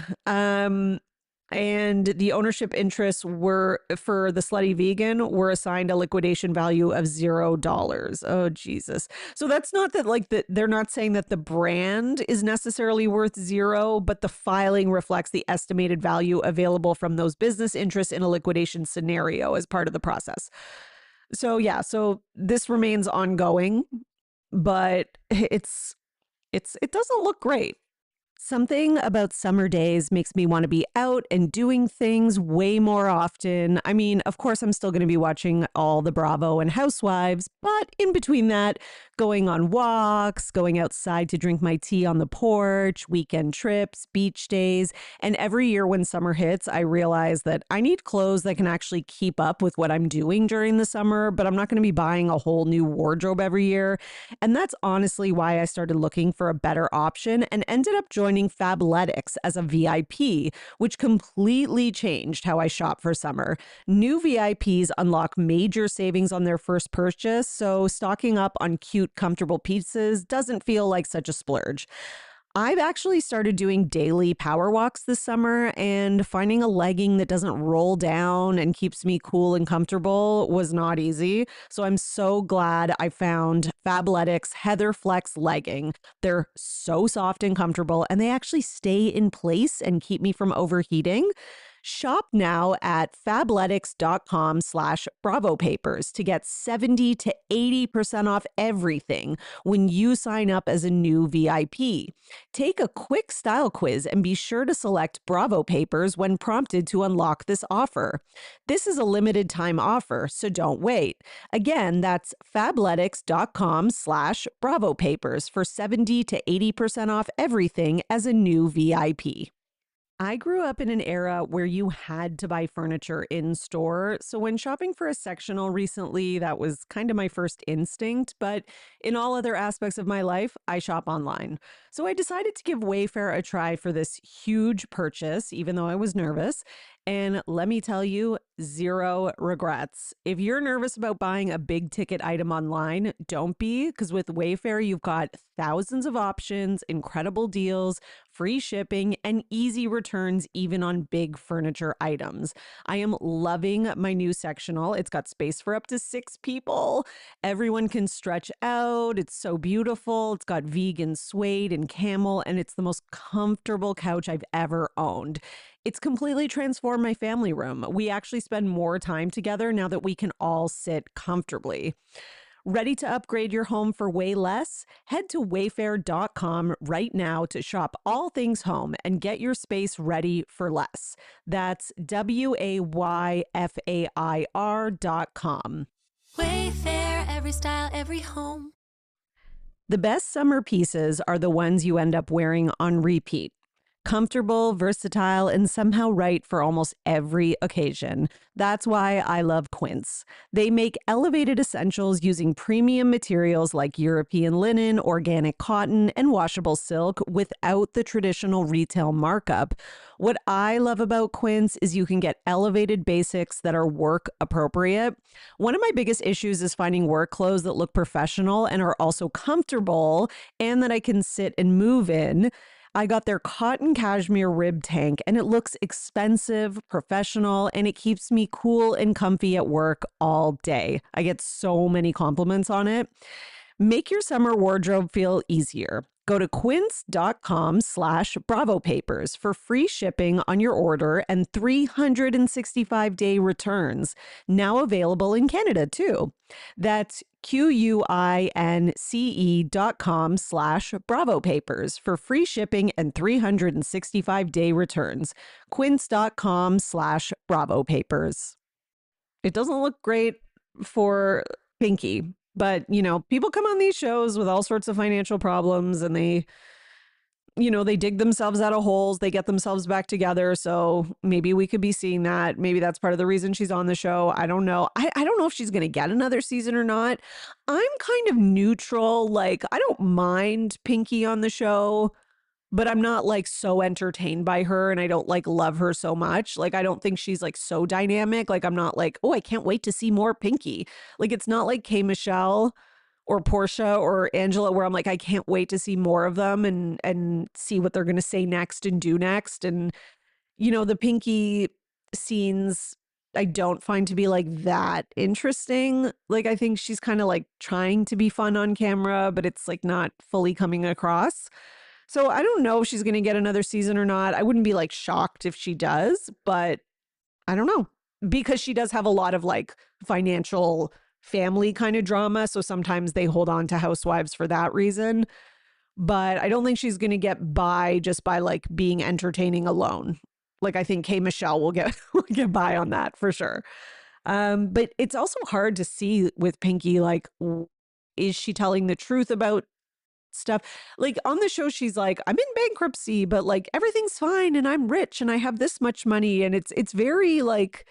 And the ownership interests were for the Slutty Vegan were assigned a liquidation value of $0. Oh, Jesus. So that's not that like they're not saying that the brand is necessarily worth zero, but the filing reflects the estimated value available from those business interests in a liquidation scenario as part of the process. So yeah, so this remains ongoing, but it doesn't look great. Something about summer days makes me want to be out and doing things way more often. I mean, of course, I'm still going to be watching all the Bravo and Housewives, but in between that, going on walks, going outside to drink my tea on the porch, weekend trips, beach days. And every year when summer hits, I realize that I need clothes that can actually keep up with what I'm doing during the summer, but I'm not going to be buying a whole new wardrobe every year. And that's honestly why I started looking for a better option and ended up joining Fabletics as a VIP, which completely changed how I shop for summer. New VIPs unlock major savings on their first purchase, so stocking up on cute, comfortable pieces doesn't feel like such a splurge. I've actually started doing daily power walks this summer, and finding a legging that doesn't roll down and keeps me cool and comfortable was not easy. So I'm so glad I found Fabletics Heather Flex legging. They're so soft and comfortable, and they actually stay in place and keep me from overheating. Shop now at fabletics.com/Bravo Papers to get 70 to 80% off everything when you sign up as a new VIP. Take a quick style quiz and be sure to select Bravo Papers when prompted to unlock this offer. This is a limited time offer, so don't wait. Again, that's fabletics.com/Bravo Papers for 70 to 80% off everything as a new VIP. I grew up in an era where you had to buy furniture in store. So when shopping for a sectional recently, that was kind of my first instinct. But in all other aspects of my life, I shop online. So I decided to give Wayfair a try for this huge purchase, even though I was nervous. And let me tell you, zero regrets. If you're nervous about buying a big ticket item online, don't be, because with Wayfair, you've got thousands of options, incredible deals, free shipping, and easy returns even on big furniture items. I am loving my new sectional. It's got space for up to 6 people. Everyone can stretch out. It's so beautiful. It's got vegan suede and camel, and it's the most comfortable couch I've ever owned. It's completely transformed my family room. We actually spend more time together now that we can all sit comfortably. Ready to upgrade your home for way less? Head to wayfair.com right now to shop all things home and get your space ready for less. That's WAYFAIR.com. Wayfair, every style, every home. The best summer pieces are the ones you end up wearing on repeat. Comfortable, versatile, and somehow right for almost every occasion. That's why I love Quince. They make elevated essentials using premium materials like European linen, organic cotton, and washable silk without the traditional retail markup. What I love about Quince is you can get elevated basics that are work appropriate. One of my biggest issues is finding work clothes that look professional and are also comfortable and that I can sit and move in. I got their cotton cashmere rib tank, and it looks expensive, professional, and it keeps me cool and comfy at work all day. I get so many compliments on it. Make your summer wardrobe feel easier. Go to quince.com/Bravo Papers for free shipping on your order and 365-day returns. Now available in Canada too. That's QUINCE.com/Bravo Papers for free shipping and 365-day returns. Quince.com/Bravo Papers. It doesn't look great for Pinky. But, people come on these shows with all sorts of financial problems and they dig themselves out of holes. They get themselves back together. So maybe we could be seeing that. Maybe that's part of the reason she's on the show. I don't know. I don't know if she's going to get another season or not. I'm kind of neutral. Like, I don't mind Pinky on the show, but I'm not so entertained by her and I don't love her so much. I don't think she's so dynamic. I'm not oh, I can't wait to see more Pinky. It's not like K. Michelle or Portia or Angela where I'm I can't wait to see more of them and see what they're going to say next and do next. And, the Pinky scenes I don't find to be that interesting. I think she's kind of trying to be fun on camera, but it's not fully coming across. So I don't know if she's going to get another season or not. I wouldn't be shocked if she does, but I don't know, because she does have a lot of financial family kind of drama. So sometimes they hold on to housewives for that reason. but I don't think she's going to get by just by like being entertaining alone. Like I think K Michelle will get will get by on that for sure. But it's also hard to see with Pinky, like, is she telling the truth about stuff? Like on the show, she's like, I'm in bankruptcy, but like everything's fine and I'm rich and I have this much money. And it's very like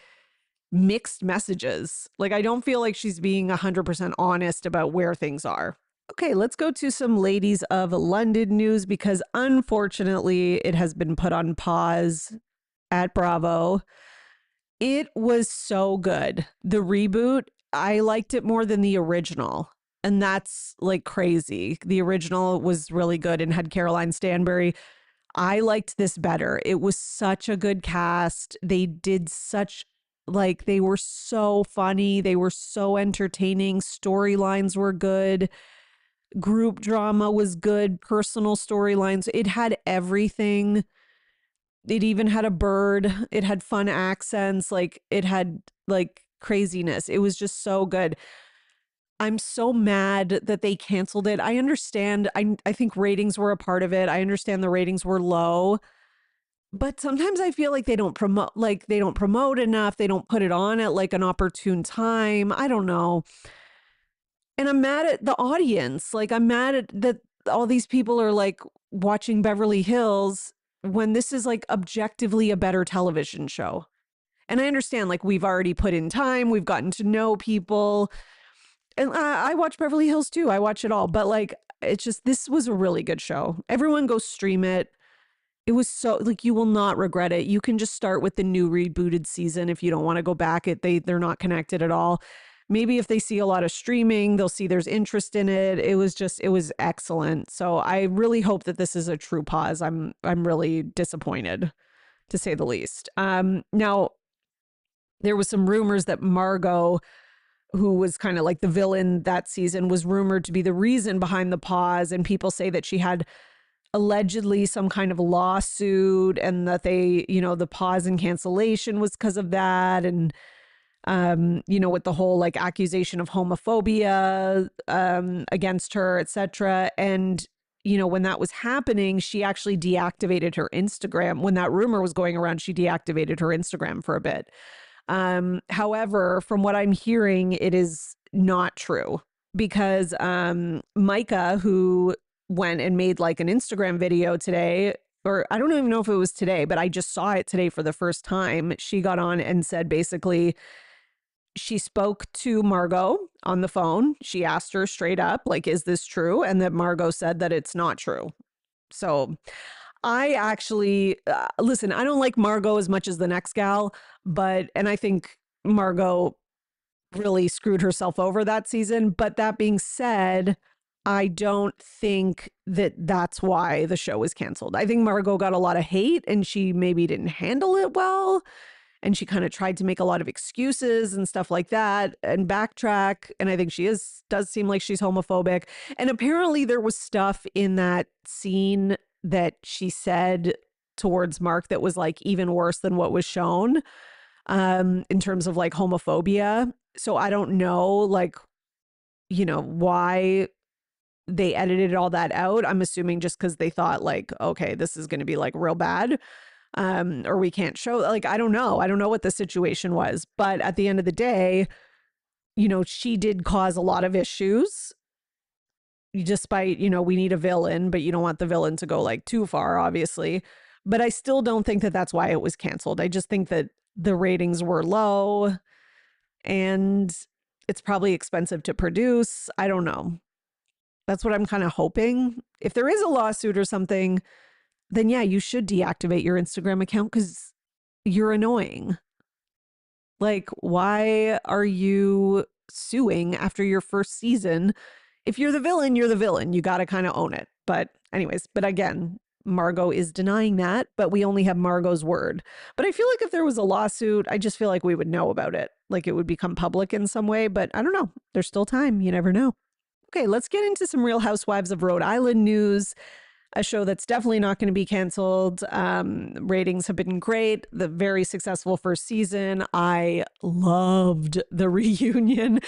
mixed messages. Like I don't feel like she's being 100% honest about where things are. Okay, let's go to some Ladies of London news because unfortunately it has been put on pause at Bravo. It was so good. The reboot, I liked it more than the original. And that's like crazy. The original was really good and had Caroline Stanbury. I liked this better. It was such a good cast. They did such, like, they were so funny. They were so entertaining. Storylines were good. Group drama was good. Personal storylines. It had everything. It even had a bird. It had fun accents. Like it had like craziness. It was just so good. I'm so mad that they canceled it. I understand. I think ratings were a part of it. I understand the ratings were low. But sometimes I feel like they don't promote enough. They don't put it on at like an opportune time. I don't know. And I'm mad at the audience. Like I'm mad at that all these people are like watching Beverly Hills when this is like objectively a better television show. And I understand like we've already put in time, we've gotten to know people. And I watch Beverly Hills too. I watch it all. But like, it's just, this was a really good show. Everyone go stream it. It was so, like, you will not regret it. You can just start with the new rebooted season if you don't want to go back. They're not connected at all. Maybe if they see a lot of streaming, they'll see there's interest in it. It was excellent. So I really hope that this is a true pause. I'm really disappointed, to say the least. Now, there was some rumors that Margot, who was kind of like the villain that season, was rumored to be the reason behind the pause. And people say that she had allegedly some kind of lawsuit and that they, the pause and cancellation was because of that. And, with the whole like accusation of homophobia against her, etc. And, when that was happening, she actually deactivated her Instagram. When that rumor was going around, she deactivated her Instagram for a bit. However, from what I'm hearing, it is not true because Micah, who went and made like an Instagram video today, or I don't even know if it was today, but I just saw it today for the first time. She got on and said basically she spoke to Margot on the phone. She asked her straight up, like, is this true? And that Margot said that it's not true. So I actually, listen, I don't like Margot as much as the next gal, and I think Margot really screwed herself over that season. But that being said, I don't think that that's why the show was canceled. I think Margot got a lot of hate and she maybe didn't handle it well. And she kind of tried to make a lot of excuses and stuff like that and backtrack. And I think does seem like she's homophobic. And apparently there was stuff in that scene that she said towards Mark that was like even worse than what was shown in terms of like homophobia. So I don't know, like, why they edited all that out. I'm assuming just because they thought like, okay, this is going to be like real bad. Or we can't show, like, I don't know. I don't know what the situation was. But at the end of the day, she did cause a lot of issues. Despite, we need a villain, but you don't want the villain to go like too far, obviously. But I still don't think that that's why it was canceled. I just think that the ratings were low and it's probably expensive to produce. I don't know. That's what I'm kind of hoping. If there is a lawsuit or something, then yeah, you should deactivate your Instagram account because you're annoying. Like, why are you suing after your first season? If you're the villain, you're the villain. You got to kind of own it. But anyways, but again, Margot is denying that, but we only have Margot's word. But I feel like if there was a lawsuit, I just feel like we would know about it. Like it would become public in some way, but I don't know. There's still time. You never know. Okay, let's get into some Real Housewives of Rhode Island news. A show that's definitely not going to be canceled. Ratings have been great. The very successful first season. I loved the reunion.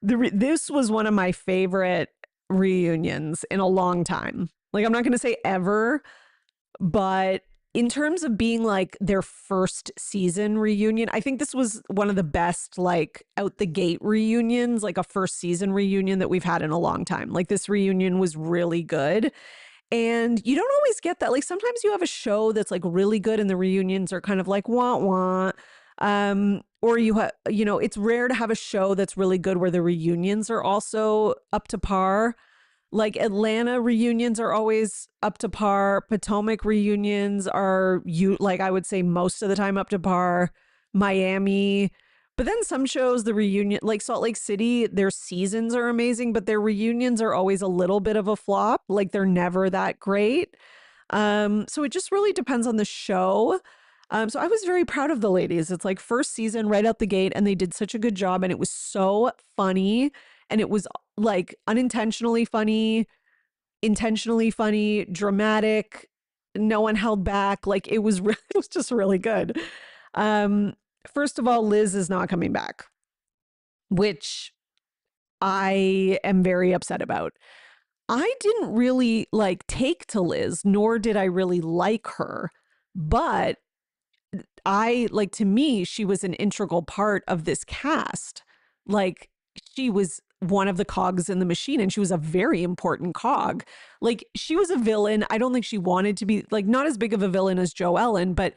This was one of my favorite reunions in a long time. Like, I'm not going to say ever, but in terms of being like their first season reunion, I think this was one of the best, like, out the gate reunions, like a first season reunion that we've had in a long time. Like, this reunion was really good. And you don't always get that. Like, sometimes you have a show that's like really good and the reunions are kind of like wah wah. Or it's rare to have a show that's really good where the reunions are also up to par. Like, Atlanta reunions are always up to par. Potomac reunions are, I would say most of the time up to par. Miami. But then some shows, the reunion, like Salt Lake City, their seasons are amazing, but their reunions are always a little bit of a flop. Like, they're never that great. So it just really depends on the show. So I was very proud of the ladies. It's like first season right out the gate, and they did such a good job, and it was so funny, and it was like unintentionally funny, intentionally funny, dramatic. No one held back. Like, it was just really good. First of all, Liz is not coming back, which I am very upset about. I didn't really like take to Liz, nor did I really like her, but to me, she was an integral part of this cast. Like, she was one of the cogs in the machine, and she was a very important cog. Like, she was a villain. I don't think she wanted to be, like, not as big of a villain as Jo Ellen, but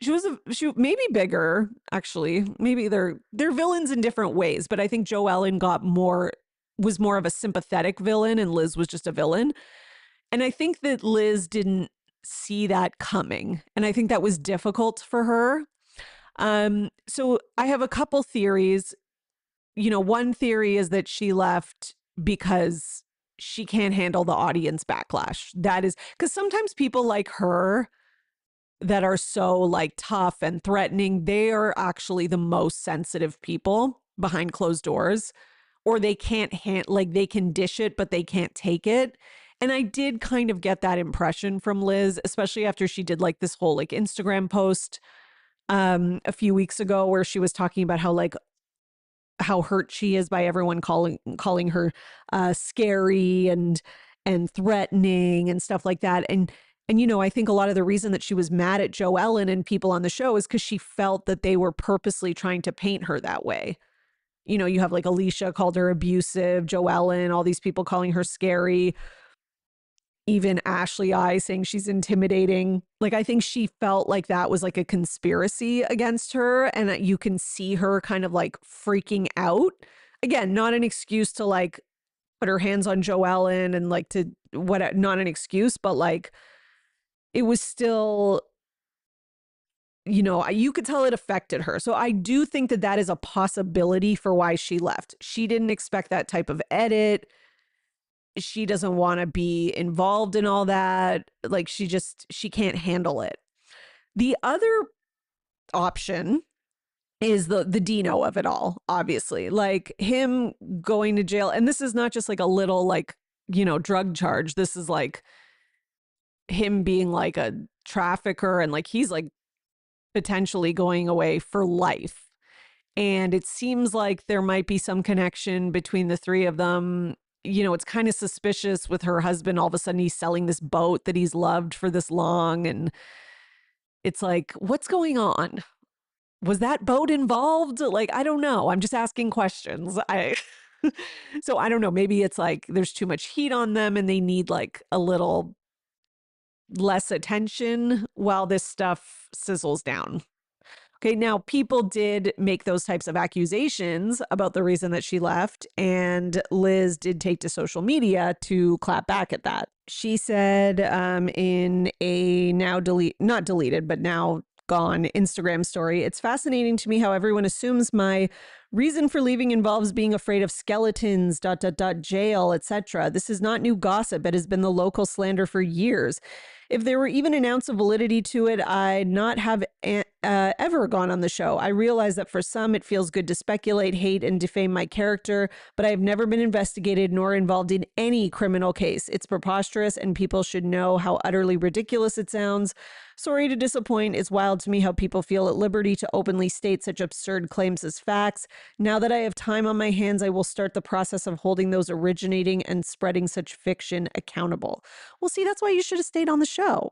she maybe bigger, actually. Maybe they're villains in different ways, but I think Jo Ellen was more of a sympathetic villain, and Liz was just a villain. And I think that Liz didn't see that coming, and I think that was difficult for her. So I have a couple theories. One theory is that she left because she can't handle the audience backlash. That is because sometimes people like her that are so like tough and threatening, they are actually the most sensitive people behind closed doors, or they can't they can dish it, but they can't take it. And I did kind of get that impression from Liz, especially after she did like this whole like Instagram post a few weeks ago where she was talking about how hurt she is by everyone calling her scary and threatening and stuff like that. And I think a lot of the reason that she was mad at Jo Ellen and people on the show is because she felt that they were purposely trying to paint her that way. You have like Alicia called her abusive, Jo Ellen, all these people calling her scary. Even Ashley I saying she's intimidating. Like, I think she felt like that was like a conspiracy against her, and you can see her kind of like freaking out. Again, not an excuse to like put her hands on Jo Ellen and like to not an excuse, but like it was still, you could tell it affected her. So I do think that that is a possibility for why she left. She didn't expect that type of edit. She doesn't want to be involved in all that. Like, she can't handle it. The other option is the Dino of it all, obviously. Like, him going to jail. And this is not just like a little like, drug charge. This is like him being like a trafficker, and like he's like potentially going away for life. And it seems like there might be some connection between the three of them. It's kind of suspicious with her husband. All of a sudden he's selling this boat that he's loved for this long. And it's like, what's going on? Was that boat involved? Like, I don't know. I'm just asking questions. So I don't know. Maybe it's like there's too much heat on them and they need like a little less attention while this stuff sizzles down. Okay, now people did make those types of accusations about the reason that she left, and Liz did take to social media to clap back at that. She said in a now not deleted, but now gone Instagram story, "It's fascinating to me how everyone assumes my reason for leaving involves being afraid of skeletons, ... jail, etc. This is not new gossip. It has been the local slander for years. If there were even an ounce of validity to it, I'd not have ever gone on the show. I realize that for some, it feels good to speculate, hate, and defame my character, but I have never been investigated nor involved in any criminal case. It's preposterous, and people should know how utterly ridiculous it sounds. Sorry to disappoint. It's wild to me how people feel at liberty to openly state such absurd claims as facts. Now that I have time on my hands, I will start the process of holding those originating and spreading such fiction accountable. Well, see, that's why you should have stayed on the show.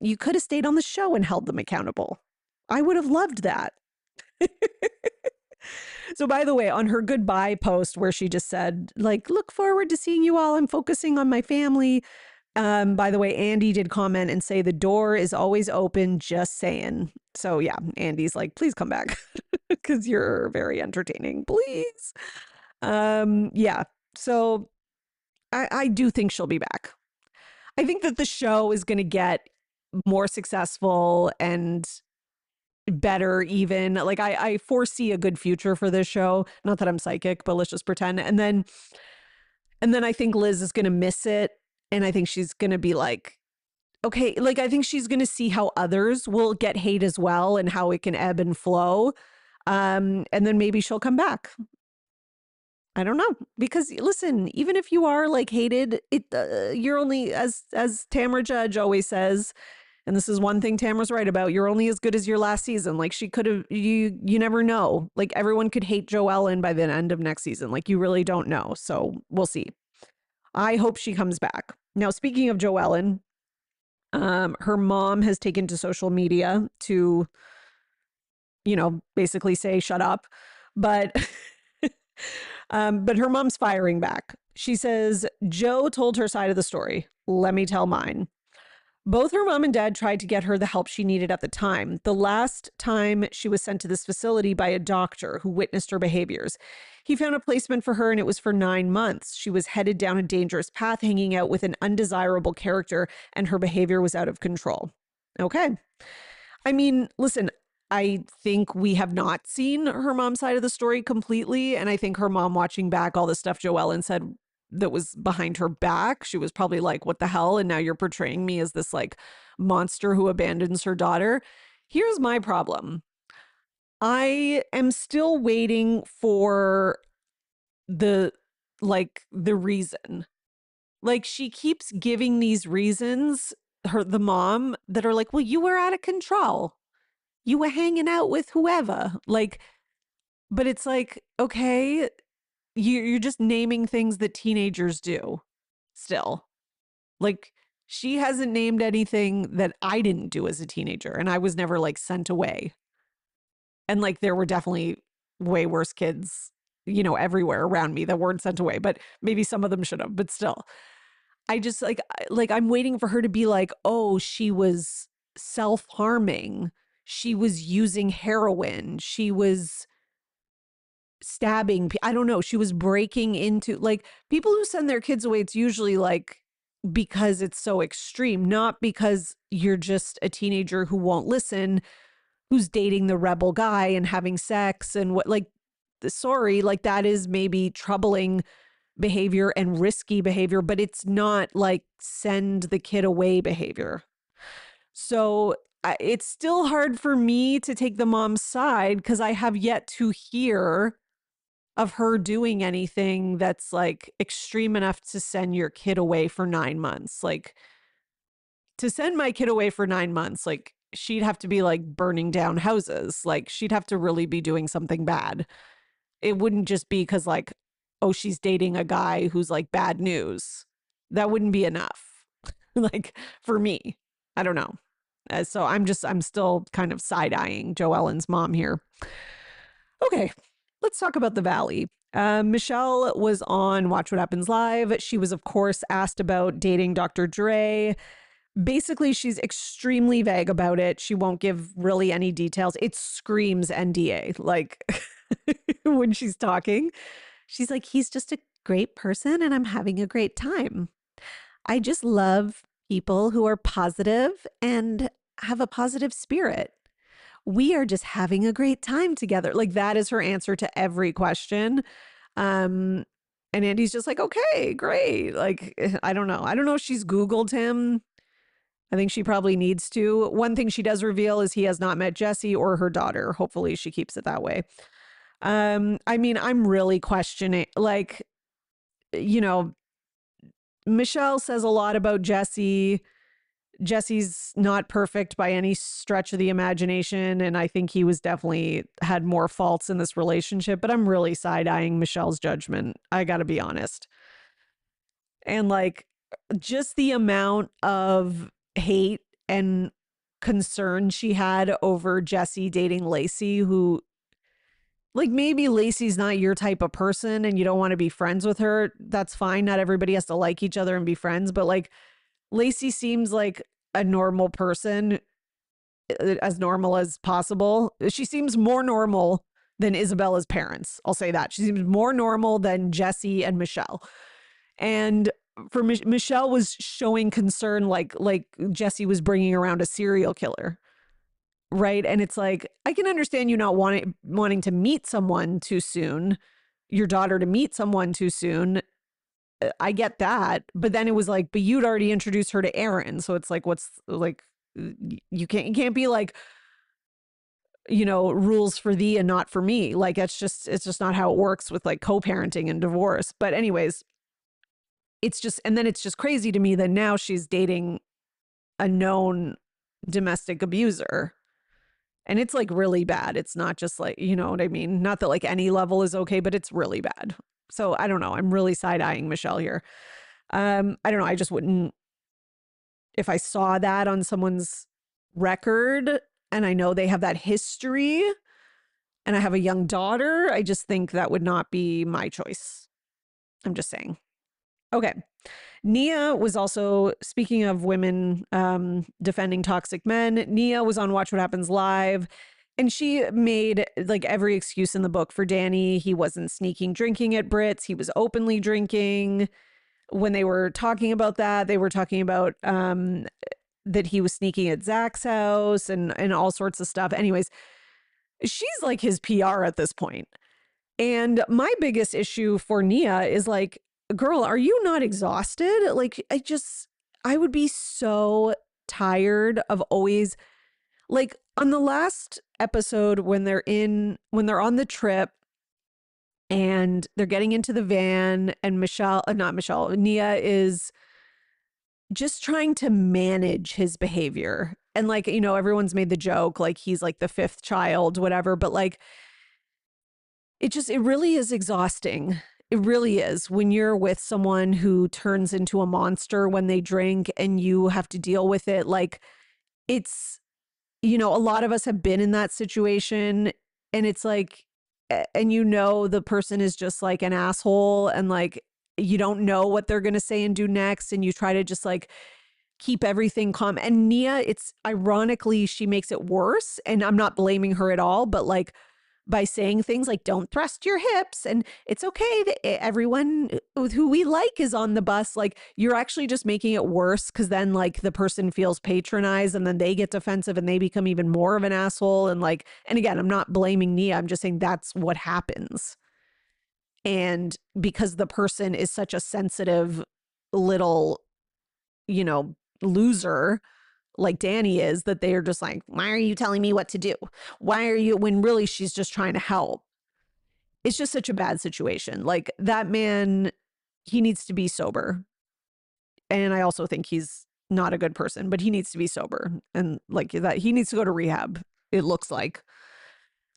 You could have stayed on the show and held them accountable. I would have loved that. So, by the way, on her goodbye post where she just said, like, look forward to seeing you all. I'm focusing on my family. By the way, Andy did comment and say the door is always open, just saying. So, yeah, Andy's like, please come back because you're very entertaining. Please. Yeah. So I do think she'll be back. I think that the show is going to get more successful and better even. Like I foresee a good future for this show. Not that I'm psychic, but let's just pretend. And then I think Liz is going to miss it. And I think she's going to be like, okay, like I think she's going to see how others will get hate as well and how it can ebb and flow. And then maybe she'll come back. I don't know, because listen, even if you are like hated, you're only, as Tamara Judge always says, and this is one thing Tamara's right about, you're only as good as your last season. Like she could have, you never know. Like everyone could hate Joellen by the end of next season. Like you really don't know. So we'll see. I hope she comes back. Now, speaking of Joellen, her mom has taken to social media to, basically say, shut up. But her mom's firing back. She says, Joe told her side of the story. Let me tell mine. Both her mom and dad tried to get her the help she needed at the time. The last time she was sent to this facility by a doctor who witnessed her behaviors. He found a placement for her and it was for 9 months. She was headed down a dangerous path, hanging out with an undesirable character, and her behavior was out of control. Okay. I mean, listen, I think we have not seen her mom's side of the story completely. And I think her mom watching back all the stuff Joellen said that was behind her back, she was probably like, what the hell? And now you're portraying me as this like monster who abandons her daughter. Here's my problem. I am still waiting for the reason. Like she keeps giving these reasons, the mom, that are like, well, you were out of control. You were hanging out with whoever. Like, but it's like, okay, you're just naming things that teenagers do still. Like she hasn't named anything that I didn't do as a teenager, and I was never like sent away. And like there were definitely way worse kids, everywhere around me that weren't sent away, but maybe some of them should have, but still. I just like I'm waiting for her to be like, oh, she was self-harming. She was using heroin. She was stabbing. I don't know. She was breaking into, like, people who send their kids away, it's usually like because it's so extreme, not because you're just a teenager who won't listen, who's dating the rebel guy and having sex and what, like, sorry, like that is maybe troubling behavior and risky behavior, but it's not like send the kid away behavior. So it's still hard for me to take the mom's side because I have yet to hear of her doing anything that's like extreme enough to send your kid away for 9 months. Like to send my kid away for 9 months, like she'd have to be like burning down houses. Like she'd have to really be doing something bad. It wouldn't just be because like, oh, she's dating a guy who's like bad news. That wouldn't be enough. Like for me, I don't know. So I'm still kind of side-eyeing Joellen's mom here. Okay, let's talk about the Valley. Michelle was on Watch What Happens Live. She was, of course, asked about dating Dr. Dre. Basically, she's extremely vague about it. She won't give really any details. It screams NDA. Like when she's talking, she's like, he's just a great person and I'm having a great time. I just love people who are positive and have a positive spirit. We are just having a great time together. Like that is her answer to every question. And Andy's just like, okay, great. Like, I don't know. I don't know if she's Googled him. I think she probably needs to. One thing she does reveal is he has not met Jessie or her daughter. Hopefully she keeps it that way. I mean, I'm really questioning, like, you know, Michelle says a lot about Jessie. Jesse's not perfect by any stretch of the imagination. And I think he was definitely had more faults in this relationship, but I'm really side-eyeing Michelle's judgment. I got to be honest. And like, just the amount of hate and concern she had over Jesse dating Lacey, who, like, maybe Lacey's not your type of person and you don't want to be friends with her. That's fine. Not everybody has to like each other and be friends, but like, Lacey seems like a normal person, as normal as possible. She seems more normal than Isabella's parents. I'll say that. She seems more normal than Jesse and Michelle. And for Michelle was showing concern, like Jesse was bringing around a serial killer, right? And it's like, I can understand you not wanting to meet someone too soon, your daughter to meet someone too soon. I get that. But then it was like, but you'd already introduced her to Aaron. So it's like, what's like, you can't be like, you know, rules for thee and not for me. Like, it's just not how it works with like co-parenting and divorce. But anyways, it's just, and then it's just crazy to me that now she's dating a known domestic abuser. And it's like really bad. It's not just like, you know what I mean? Not that like any level is okay, but it's really bad. So I don't know. I'm really side-eyeing Michelle here. I don't know. I just wouldn't, if I saw that on someone's record and I know they have that history and I have a young daughter, I just think that would not be my choice. I'm just saying. Okay. Nia was also, speaking of women defending toxic men, Nia was on Watch What Happens Live, and she made like every excuse in the book for Danny. He wasn't sneaking drinking at Britt's. He was openly drinking. When they were talking about that, they were talking about that he was sneaking at Zach's house and all sorts of stuff. Anyways, she's like his PR at this point. And my biggest issue for Nia is like, girl, are you not exhausted? Like, I would be so tired of always, like, on the last episode when they're on the trip and they're getting into the van and Nia is just trying to manage his behavior. And like, you know, everyone's made the joke, like he's like the fifth child, whatever, but like, it really is exhausting. It really is when you're with someone who turns into a monster when they drink and you have to deal with it. Like, it's, you know, a lot of us have been in that situation and it's like, and you know, the person is just like an asshole and like, you don't know what they're going to say and do next. And you try to just like keep everything calm. And Nia, it's ironically, she makes it worse. And I'm not blaming her at all, but like, by saying things like, don't thrust your hips and it's okay that everyone who we like is on the bus. Like, you're actually just making it worse because then like the person feels patronized and then they get defensive and they become even more of an asshole. And like, and again, I'm not blaming Nia. I'm just saying that's what happens. And because the person is such a sensitive little, you know, loser, like Danny is, that they are just like, why are you telling me what to do? Why are you, when really she's just trying to help. It's just such a bad situation. Like, that man, he needs to be sober. And I also think he's not a good person, but he needs to be sober. And like that, he needs to go to rehab. It looks like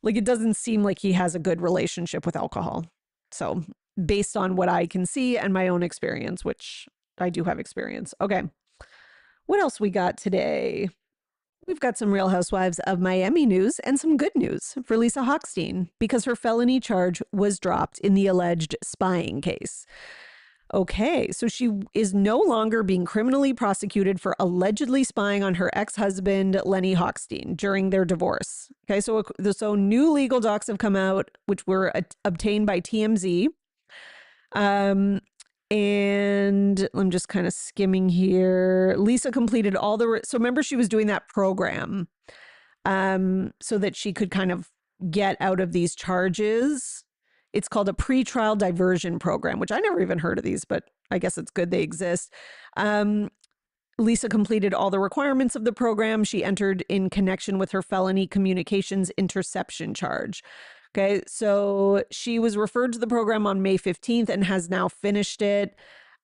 it doesn't seem like he has a good relationship with alcohol. So based on what I can see and my own experience, which I do have experience. Okay. What else we got today? We've got some Real Housewives of Miami news and some good news for Lisa Hochstein because her felony charge was dropped in the alleged spying case. Okay, so she is no longer being criminally prosecuted for allegedly spying on her ex-husband, Lenny Hochstein, during their divorce. Okay, so new legal docs have come out, which were obtained by TMZ. And I'm just kind of skimming here. Lisa completed all so remember she was doing that program so that she could kind of get out of these charges. It's called a pretrial diversion program, which I never even heard of these, but I guess it's good they exist. Lisa completed all the requirements of the program. She entered in connection with her felony communications interception charge. Okay, so she was referred to the program on May 15th and has now finished it.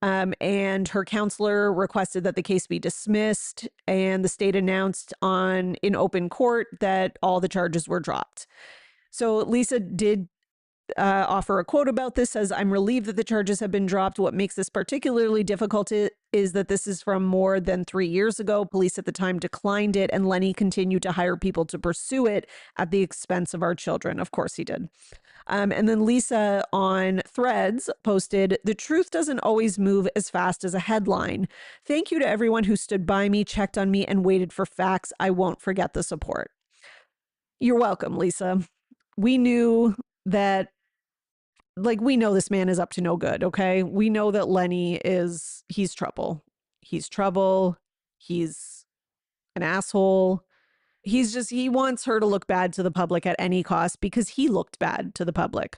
And her counselor requested that the case be dismissed, and the state announced in open court that all the charges were dropped. So Lisa did offer a quote about this, says, "I'm relieved that the charges have been dropped. What makes this particularly difficult is that this is from more than 3 years ago. Police at the time declined it, and Lenny continued to hire people to pursue it at the expense of our children." Of course he did. And then Lisa on Threads posted, "The truth doesn't always move as fast as a headline. Thank you to everyone who stood by me, checked on me, and waited for facts. I won't forget the support." You're welcome, Lisa. We knew that, we know this man is up to no good, okay? We know that Lenny he's trouble. He's trouble. He's an asshole. He wants her to look bad to the public at any cost because he looked bad to the public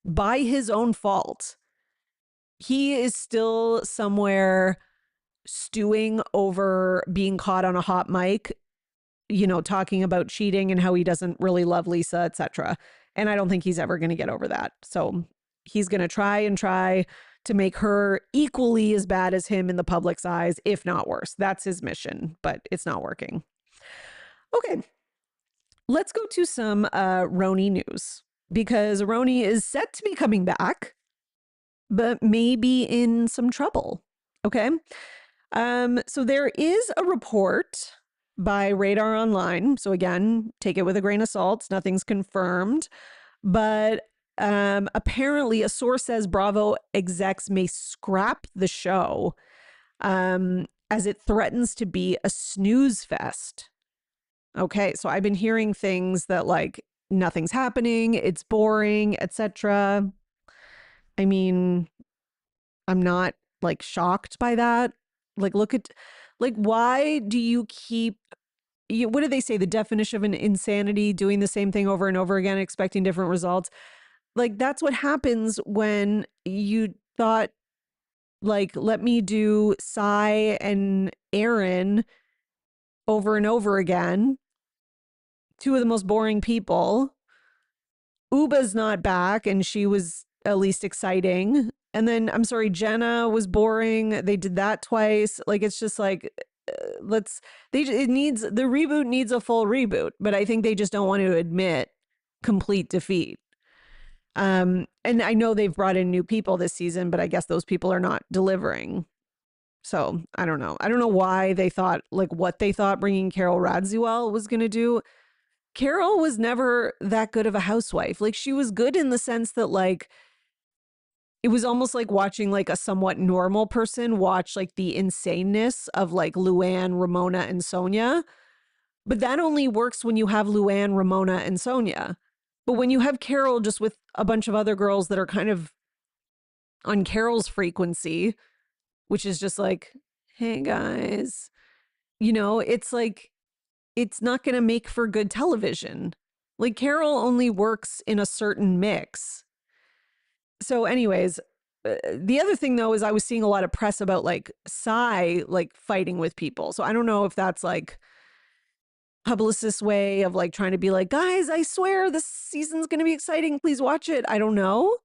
by his own fault. He is still somewhere stewing over being caught on a hot mic, talking about cheating and how he doesn't really love Lisa, etc. And I don't think he's ever going to get over that. So he's going to try to make her equally as bad as him in the public's eyes, if not worse. That's his mission, but it's not working. Okay, let's go to some RHONY news, because RHONY is set to be coming back, but maybe in some trouble. Okay, so there is a report by Radar Online. So again, take it with a grain of salt. Nothing's confirmed, but apparently a source says Bravo execs may scrap the show as it threatens to be a snooze fest. Okay, so I've been hearing things that nothing's happening, it's boring, etc. I mean, I'm not shocked by that. Look at why do you keep what do they say? The definition of an insanity, doing the same thing over and over again, expecting different results. That's what happens when you thought, let me do Sai and Aaron over and over again. Two of the most boring people. Uba's not back, and she was at least exciting. And then, I'm sorry, Jenna was boring. They did that twice. It's just the reboot needs a full reboot, but I think they just don't want to admit complete defeat. And I know they've brought in new people this season, but I guess those people are not delivering. So I don't know. I don't know why they thought, what they thought bringing Carol Radziwill was going to do. Carol was never that good of a housewife. She was good in the sense that it was almost like watching a somewhat normal person watch the insaneness of Luann, Ramona, and Sonia. But that only works when you have Luann, Ramona, and Sonia. But when you have Carol just with a bunch of other girls that are kind of on Carol's frequency, which is just hey guys, it's it's not going to make for good television. Carol only works in a certain mix. So anyways, the other thing though is I was seeing a lot of press about Sai fighting with people. So I don't know if that's publicist's way of trying to be guys, I swear this season's going to be exciting. Please watch it. I don't know.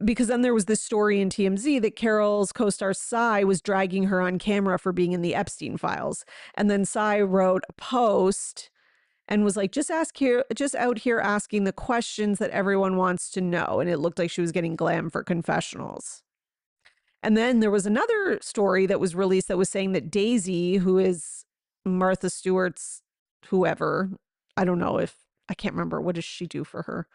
Because then there was this story in TMZ that Carol's co-star Sai was dragging her on camera for being in the Epstein files. And then Sai wrote a post and was just out here asking the questions that everyone wants to know. And it looked like she was getting glam for confessionals. And then there was another story that was released that was saying that Daisy, who is Martha Stewart's whoever, I don't know I can't remember. What does she do for her?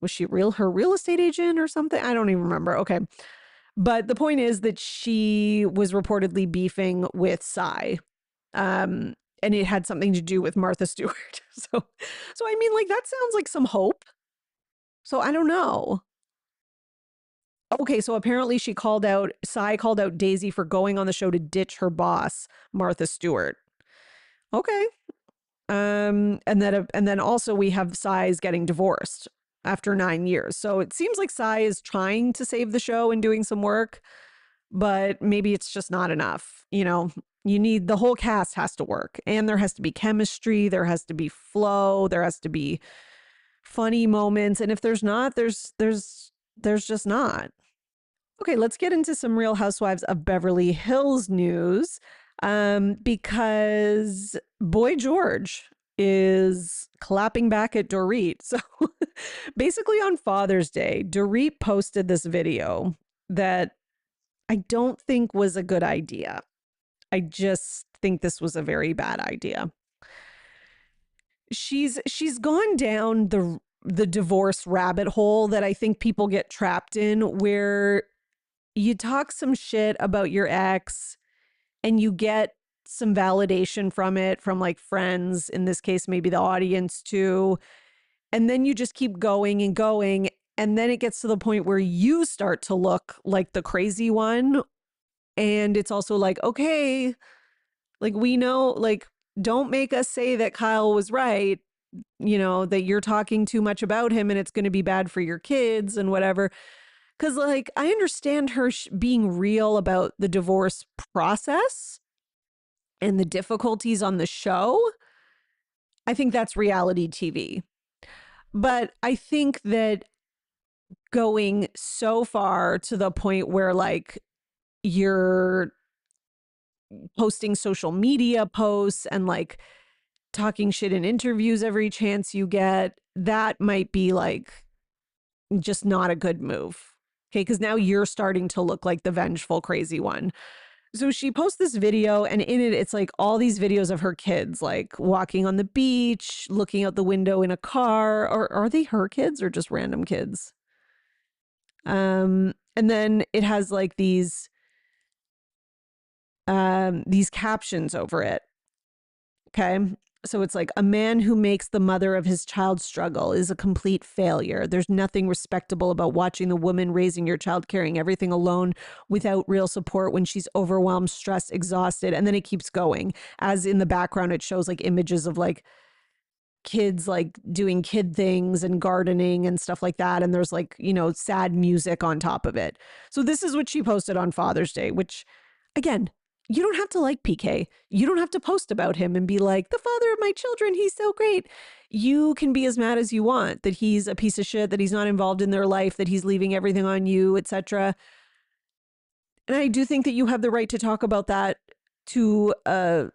Was she her real estate agent or something? I don't even remember. Okay. But the point is that she was reportedly beefing with Sai. And it had something to do with Martha Stewart. So I mean, that sounds like some hope. So I don't know. Okay, so apparently Sai called out Daisy for going on the show to ditch her boss, Martha Stewart. Okay. And then also we have Sai's getting divorced after 9 years. So it seems like Sai is trying to save the show and doing some work, but maybe it's just not enough. You know, you need the whole cast has to work, and there has to be chemistry, there has to be flow, there has to be funny moments, and if there's not, there's just not. Okay, let's get into some Real Housewives of Beverly Hills news, because Boy George is clapping back at Dorit. So basically on Father's Day, Dorit posted this video that I don't think was a good idea. I just think this was a very bad idea. She's gone down the divorce rabbit hole that I think people get trapped in, where you talk some shit about your ex and you get some validation from it, from like friends, in this case, maybe the audience too. And then you just keep going and going. And then it gets to the point where you start to look like the crazy one. And it's also like, okay, like we know, like, don't make us say that Kyle was right, you know, that you're talking too much about him and it's going to be bad for your kids and whatever. Because, like, I understand her being real about the divorce process and the difficulties on the show. I think that's reality TV. But I think that going so far to the point where, like, you're posting social media posts and, like, talking shit in interviews every chance you get, that might be, like, just not a good move. Okay, because now you're starting to look like the vengeful, crazy one. So she posts this video, and in it, it's like all these videos of her kids, like walking on the beach, looking out the window in a car. Or are they her kids or just random kids? And then it has like these captions over it. Okay. So it's like, a man who makes the mother of his child struggle is a complete failure. There's nothing respectable about watching the woman raising your child carrying everything alone without real support when she's overwhelmed, stressed, exhausted. And then it keeps going. As in the background, it shows like images of like kids like doing kid things and gardening and stuff like that. And there's like, you know, sad music on top of it. So this is what she posted on Father's Day, which, again, you don't have to like PK. You don't have to post about him and be like, the father of my children, he's so great. You can be as mad as you want that he's a piece of shit, that he's not involved in their life, that he's leaving everything on you, etc. And I do think that you have the right to talk about that to a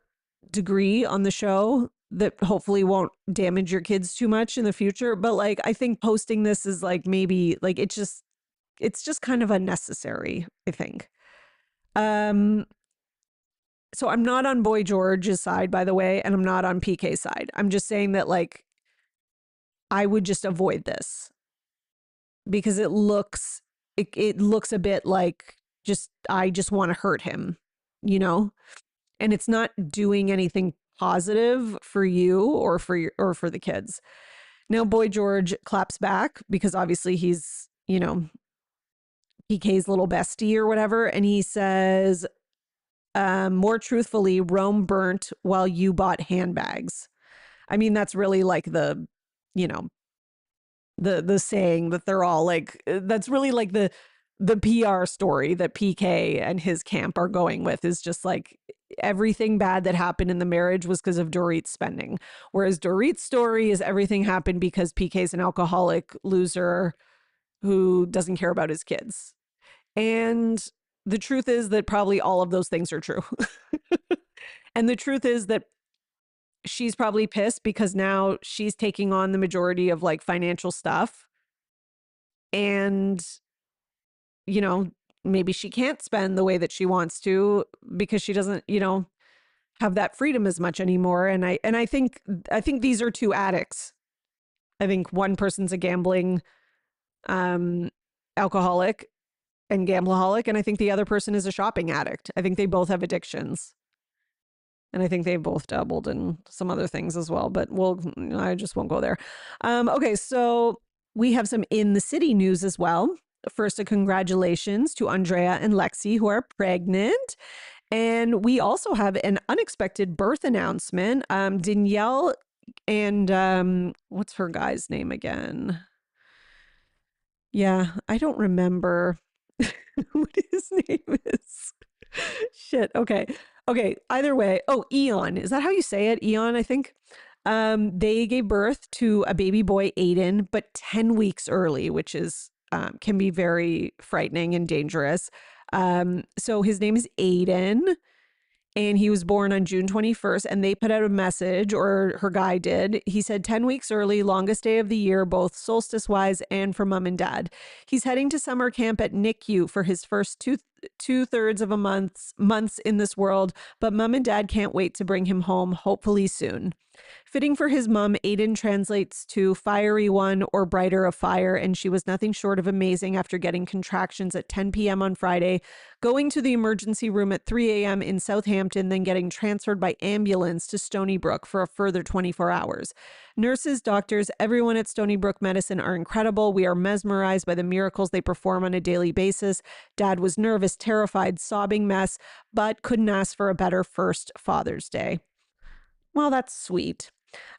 degree on the show that hopefully won't damage your kids too much in the future. But like, I think posting this is like, maybe like, it's just kind of unnecessary, I think. So I'm not on Boy George's side, by the way, and I'm not on PK's side. I'm just saying that, like, I would just avoid this because it looks a bit like I just want to hurt him, you know? And it's not doing anything positive for you or for the kids. Now Boy George claps back because obviously he's, you know, PK's little bestie or whatever, and he says, more truthfully, Rome burnt while you bought handbags. I mean, that's really like the, you know, the saying that they're all like, that's really like the PR story that PK and his camp are going with, is just like everything bad that happened in the marriage was because of Dorit's spending. Whereas Dorit's story is everything happened because PK's an alcoholic loser who doesn't care about his kids. And the truth is that probably all of those things are true. And the truth is that she's probably pissed because now she's taking on the majority of like financial stuff. And, you know, maybe she can't spend the way that she wants to because she doesn't, you know, have that freedom as much anymore. And I think these are two addicts. I think one person's a gambling alcoholic and gambleaholic, and I think the other person is a shopping addict. I think they both have addictions. And I think they've both dabbled in some other things as well, but I just won't go there. Okay, so we have some in the city news as well. First, a congratulations to Andrea and Lexi, who are pregnant. And we also have an unexpected birth announcement. Danielle and what's her guy's name again? Yeah, I don't remember what his name is. Shit. Okay. Okay. Either way. Oh, Eon. Is that how you say it? Eon, I think. They gave birth to a baby boy, Aiden, but 10 weeks early, which is can be very frightening and dangerous. So his name is Aiden, and he was born on June 21st, and they put out a message, or her guy did. He said 10 weeks early, longest day of the year, both solstice-wise and for mom and dad. He's heading to summer camp at NICU for his first two-thirds of a months in this world, but mom and dad can't wait to bring him home, hopefully soon. Fitting for his mom, Aiden translates to fiery one or brighter of fire, and she was nothing short of amazing after getting contractions at 10 p.m. on Friday, going to the emergency room at 3 a.m. in Southampton, then getting transferred by ambulance to Stony Brook for a further 24 hours. Nurses, doctors, everyone at Stony Brook Medicine are incredible. We are mesmerized by the miracles they perform on a daily basis. Dad was nervous, terrified, sobbing mess, but couldn't ask for a better first Father's Day. Well, that's sweet.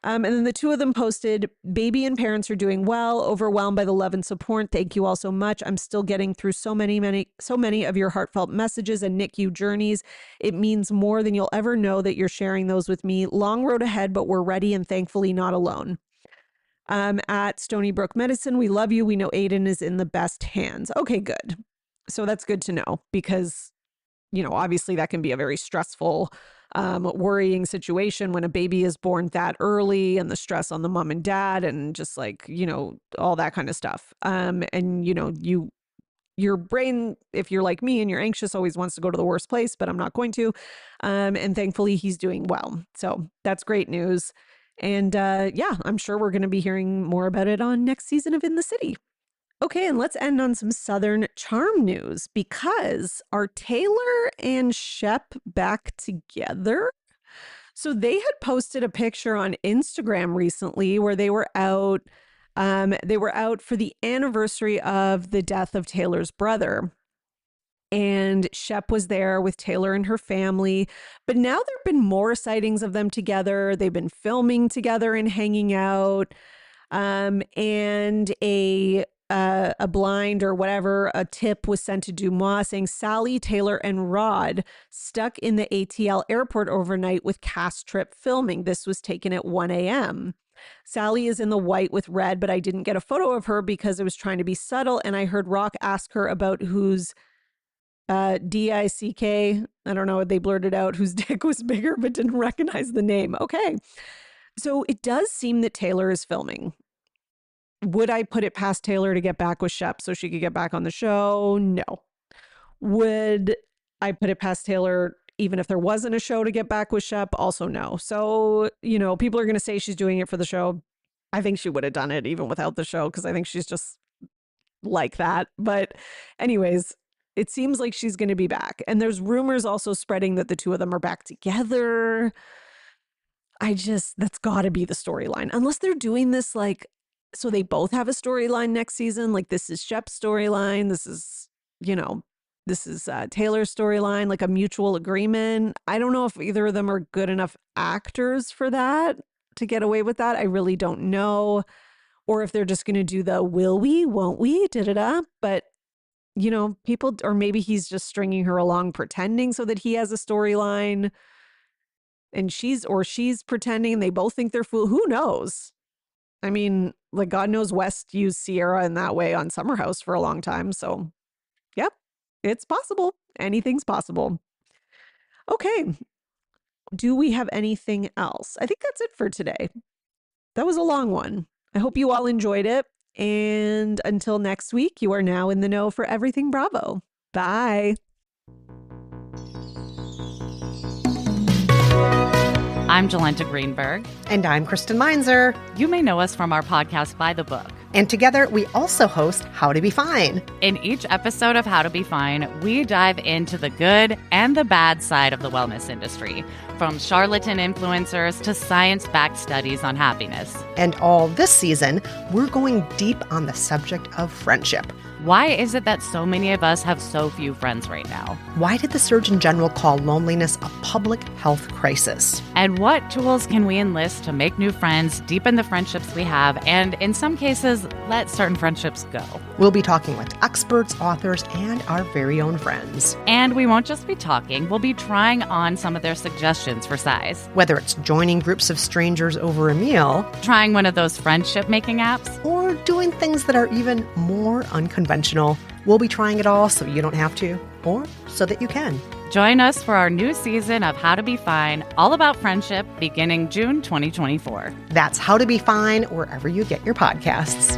And then the two of them posted, baby and parents are doing well, overwhelmed by the love and support. Thank you all so much. I'm still getting through so many of your heartfelt messages and NICU journeys. It means more than you'll ever know that you're sharing those with me. Long road ahead, but we're ready and thankfully not alone. At Stony Brook Medicine, we love you. We know Aiden is in the best hands. Okay, good. So that's good to know because, obviously that can be a very stressful worrying situation when a baby is born that early and the stress on the mom and dad and just all that kind of stuff. Your brain, if you're like me and you're anxious, always wants to go to the worst place, but I'm not going to. And thankfully he's doing well. So that's great news. And I'm sure we're going to be hearing more about it on next season of In the City. Okay, and let's end on some Southern Charm news because are Taylor and Shep back together? So they had posted a picture on Instagram recently where they were out. They were out for the anniversary of the death of Taylor's brother. And Shep was there with Taylor and her family. But now there have been more sightings of them together. They've been filming together and hanging out. And a blind or whatever, a tip was sent to Dumois saying Sally, Taylor, and Rod stuck in the ATL airport overnight with cast trip filming. This was taken at 1 a.m. Sally is in the white with red, but I didn't get a photo of her because I was trying to be subtle, and I heard Rock ask her about whose D-I-C-K, I don't know, they blurted out whose dick was bigger but didn't recognize the name. Okay. So it does seem that Taylor is filming. Would I put it past Taylor to get back with Shep so she could get back on the show? No. Would I put it past Taylor even if there wasn't a show to get back with Shep? Also no. So, people are going to say she's doing it for the show. I think she would have done it even without the show because I think she's just like that. But anyways, it seems like she's going to be back. And there's rumors also spreading that the two of them are back together. That's got to be the storyline. Unless they're doing this so they both have a storyline next season. Like this is Shep's storyline. This is, Taylor's storyline, like a mutual agreement. I don't know if either of them are good enough actors for that to get away with that. I really don't know. Or if they're just going to do the will we, won't we, da-da-da. But, people, or maybe he's just stringing her along pretending so that he has a storyline and she's pretending. They both think they're fool. Who knows? I mean, God knows West used Sierra in that way on Summer House for a long time. So, yep, it's possible. Anything's possible. Okay. Do we have anything else? I think that's it for today. That was a long one. I hope you all enjoyed it. And until next week, you are now in the know for everything Bravo. Bye. I'm Jolenta Greenberg. And I'm Kristen Meinzer. You may know us from our podcast, By the Book. And together, we also host How to Be Fine. In each episode of How to Be Fine, we dive into the good and the bad side of the wellness industry, from charlatan influencers to science-backed studies on happiness. And all this season, we're going deep on the subject of friendship. Why is it that so many of us have so few friends right now? Why did the Surgeon General call loneliness a public health crisis? And what tools can we enlist to make new friends, deepen the friendships we have, and in some cases, let certain friendships go? We'll be talking with experts, authors, and our very own friends. And we won't just be talking, we'll be trying on some of their suggestions for size. Whether it's joining groups of strangers over a meal, Trying one of those friendship-making apps, or doing things that are even more unconventional, we'll be trying it all so you don't have to, or so that you can. join us for our new season of How to Be Fine, all about friendship, beginning June 2024. That's How to Be Fine wherever you get your podcasts.